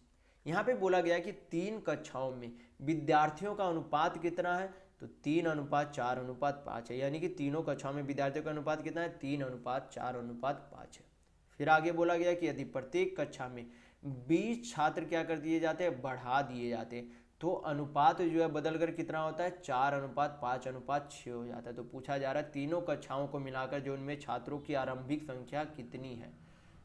यहाँ पे बोला गया कि 3 कक्षाओं में विद्यार्थियों का अनुपात कितना है, तो 3:4:5 है। यानी कि तीनों कक्षाओं में विद्यार्थियों का अनुपात कितना है, 3:4:5 है। फिर आगे बोला गया कि यदि प्रत्येक कक्षा में 20 छात्र क्या कर दिए जाते हैं, बढ़ा दिए जाते हैं, तो अनुपात जो है बदल कर कितना होता है, 4:5:6 हो जाता है। तो पूछा जा रहा है तीनों कक्षाओं को मिलाकर जो उनमें छात्रों की आरंभिक संख्या कितनी है।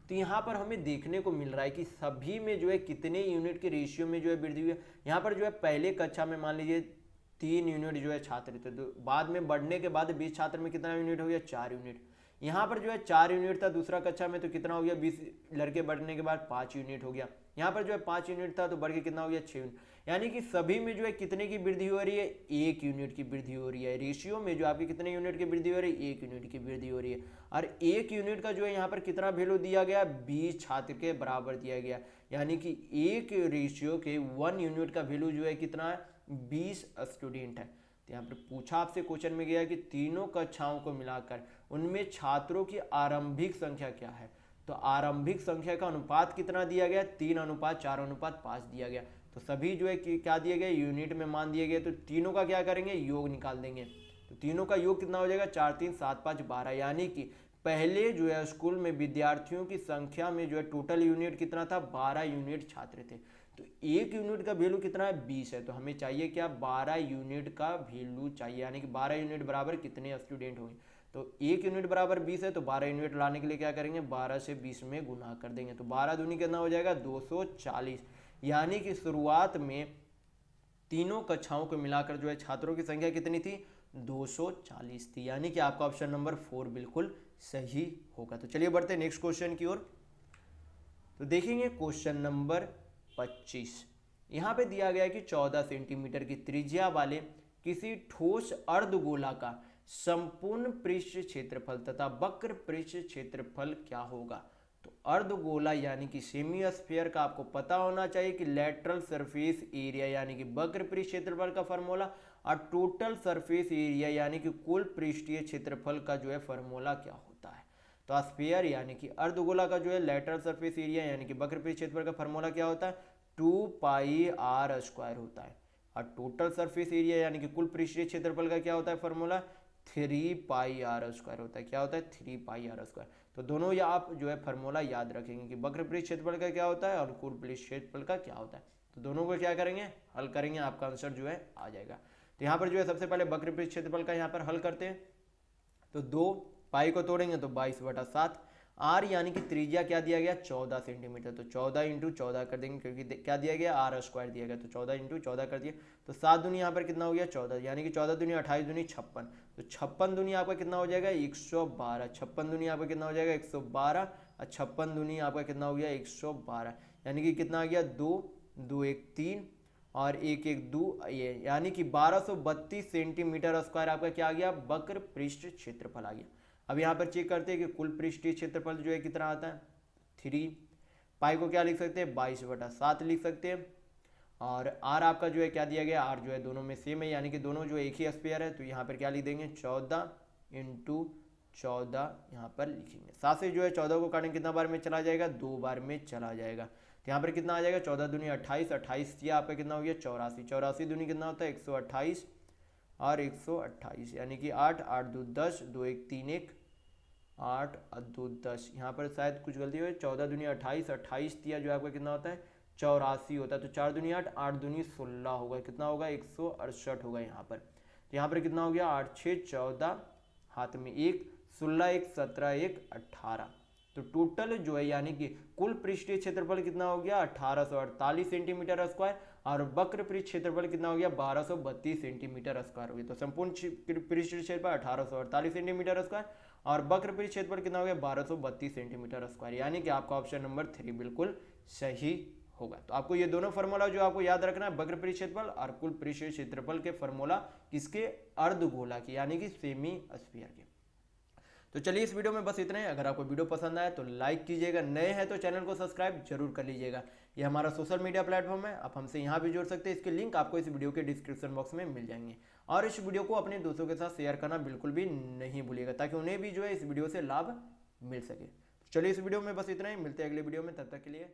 तो यहाँ पर हमें देखने को मिल रहा है कि सभी में जो है कितने यूनिट के रेशियो में जो है वृद्धि हुई है। यहाँ पर जो है पहले कक्षा में मान लीजिए 3 यूनिट जो है छात्र थे, तो बाद में बढ़ने के बाद 20 छात्र में कितना यूनिट हो गया, 4 यूनिट। यहाँ पर जो है 4 यूनिट था दूसरा कक्षा में, तो कितना हो गया, 20 लड़के बढ़ने के बाद 5 यूनिट हो गया। यहाँ पर जो है 5 यूनिट था तो बढ़ के कितना हो गया, 6 यूनिट। यानी कि सभी में जो है कितने की वृद्धि हो रही है, 1 यूनिट की वृद्धि हो रही है। रेशियो में जो आपकी कितने यूनिट की वृद्धि हो रही है, 1 यूनिट की वृद्धि हो रही है। और 1 यूनिट का जो है यहाँ पर कितना वैल्यू दिया गया, 20 छात्र के बराबर दिया गया। यानी कि एक रेशियो के 1 यूनिट का वैल्यू जो है कितना है, 20 स्टूडेंट है। तो यहाँ पर पूछा आपसे क्वेश्चन में गया कि तीनों कक्षाओं को मिलाकर उनमें छात्रों की आरंभिक संख्या क्या है। तो आरंभिक संख्या का अनुपात कितना दिया गया, 3:4:5 दिया गया। तो सभी जो है क्या दिए गए, यूनिट में मान दिए गए, तो तीनों का क्या करेंगे, योग निकाल देंगे। तो तीनों का योग कितना हो जाएगा, 4 3 7 5 12, यानी कि पहले जो है स्कूल में विद्यार्थियों की संख्या में जो है टोटल यूनिट कितना था, 12 यूनिट छात्र थे। तो एक यूनिट का वैल्यू कितना है, 20 है। तो हमें चाहिए क्या, 12 यूनिट का वैल्यू चाहिए, यानी कि 12 यूनिट बराबर कितने स्टूडेंट होंगे। तो एक यूनिट बराबर 20 है, तो 12 यूनिट लाने के लिए क्या करेंगे, 12 से 20 में गुना कर देंगे। तो 12 दूनी कितना हो जाएगा, 240, यानी कि शुरुआत में तीनों कक्षाओं को मिलाकर जो है छात्रों की संख्या कितनी थी, 240 थी, यानी कि आपका ऑप्शन नंबर 4 बिल्कुल सही होगा। तो चलिए बढ़ते हैं नेक्स्ट क्वेश्चन की ओर। तो देखेंगे क्वेश्चन नंबर 25। यहाँ पे दिया गया है कि 14 सेंटीमीटर की त्रिज्या वाले किसी ठोस अर्धगोला का संपूर्ण पृष्ठ क्षेत्रफल तथा वक्र पृष्ठ क्षेत्रफल क्या होगा। तो अर्धगोला यानी कि सेमी स्फीयर का आपको पता होना चाहिए कि लेटरल सरफेस एरिया यानी कि वक्र पृष्ठ क्षेत्रफल का फॉर्मूला, और टोटल सरफेस एरिया यानी कि कुल पृष्ठीय क्षेत्रफल का जो है फॉर्मूला क्या होता है। तो स्फीयर यानी कि अर्धगोला का जो है लेटरल सरफेस एरिया यानी कि वक्र पृष्ठ क्षेत्रफल का फॉर्मूला क्या होता है, 2πr² होता है। और टोटल सरफेस एरिया यानी कि कुल पृष्ठीय क्षेत्रफल का क्या होता है फॉर्मूला, 3πr² होता है। क्या होता है, 3πr²। तो दोनों ये आप जो है फॉर्मूला याद रखेंगे कि वक्र पृष्ठ क्षेत्रफल का क्या होता है और कुल पृष्ठ क्षेत्रफल का क्या होता है। तो दोनों को क्या करेंगे, हल करेंगे, आपका आंसर जो है आ जाएगा। तो यहाँ पर जो है सबसे पहले वक्र पृष्ठ क्षेत्रफल का यहाँ पर हल करते हैं। तो 2 पाई को तोड़ेंगे तो 22/7, आर यानी कि त्रिज्या क्या दिया गया, 14 सेंटीमीटर। तो 14 × 14 कर देंगे, क्योंकि क्या दिया गया, r² दिया गया। तो 14 × 14 कर दिए, तो 7 दूनी यहाँ पर कितना हो गया, 14, यानी कि 14 दूनी 28 दूनी 56। तो 56 दूनी आपका कितना हो जाएगा, 112। 56 दूनी आपका कितना हो जाएगा, 112, और 56 दूनी आपका कितना हो गया, 112, यानी कि कितना आ गया, 2 2 1 3 और 1 1 2, ये यानी कि 1232 सेंटीमीटर स्क्वायर आपका क्या आ गया, वक्र पृष्ठ क्षेत्रफल आ गया। अब यहाँ पर चेक करते हैं कि कुल पृष्ठीय क्षेत्रफल जो है कितना आता है, 3 पाई को क्या लिख सकते हैं, 22/7 लिख सकते हैं। और आर आपका जो है क्या दिया गया, आर जो है दोनों में सेम है, यानी कि दोनों जो एक ही स्फीयर है। तो यहाँ पर क्या लिख देंगे, 14 × 14 यहाँ पर लिखेंगे। 7 से जो है 14 को काटेंगे, कितना बार में चला जाएगा, 2 बार में चला जाएगा। तो यहाँ पर कितना आ जाएगा, 14 दूनी 28, 28 किया आपका कितना हो गया, 84, 84 दूनी कितना होता है, 128 और 128, यानी कि 8 8 2 10, 2 1 3 1 8 और 2 10, यहाँ पर शायद कुछ गलती हुई, 14 दूनी 28, 28 दिया जो आपका कितना होता है, 84 होता है। तो 4 दूनी 8, 8 दूनी 16 होगा, कितना होगा, 168 होगा यहाँ पर। तो यहाँ पर कितना हो गया, 8 6 14, हाथ में 1, 16 1 17 1 18। तो टोटल जो है यानी कि कुल पृष्ठीय क्षेत्रफल कितना हो गया, 1848 सेंटीमीटर स्क्वायर, और वक्र पृष्ठ क्षेत्रफल कितना हो गया, 1232 सेंटीमीटर स्क्वायर हो गया। तो संपूर्ण पृष्ठीय क्षेत्रफल 1848 सेंटीमीटर स्क्वायर और वक्र पृष्ठ क्षेत्रफल कितना हो गया, 1232 सेंटीमीटर स्क्वायर, यानी कि आपका ऑप्शन नंबर 3 बिल्कुल सही होगा। तो आपको ये दोनों फार्मूला जो आपको याद रखना है, वक्र पृष्ठ क्षेत्रफल और कुल पृष्ठीय क्षेत्रफल के फार्मूला किसके, अर्धगोला की, यानी कि सेमी स्फीयर के। तो चलिए इस वीडियो में बस इतना ही। अगर आपको वीडियो पसंद आए तो लाइक कीजिएगा, नए हैं तो चैनल को सब्सक्राइब जरूर कर लीजिएगा। ये हमारा सोशल मीडिया प्लेटफॉर्म है, आप हमसे यहाँ भी जुड़ सकते हैं। इसके लिंक आपको इस वीडियो के डिस्क्रिप्शन बॉक्स में मिल जाएंगे। और इस वीडियो को अपने दोस्तों के साथ शेयर करना बिल्कुल भी नहीं भूलिएगा, ताकि उन्हें भी जो है इस वीडियो से लाभ मिल सके। चलिए इस वीडियो में बस इतना ही, मिलते हैं अगले वीडियो में, तब तक के लिए।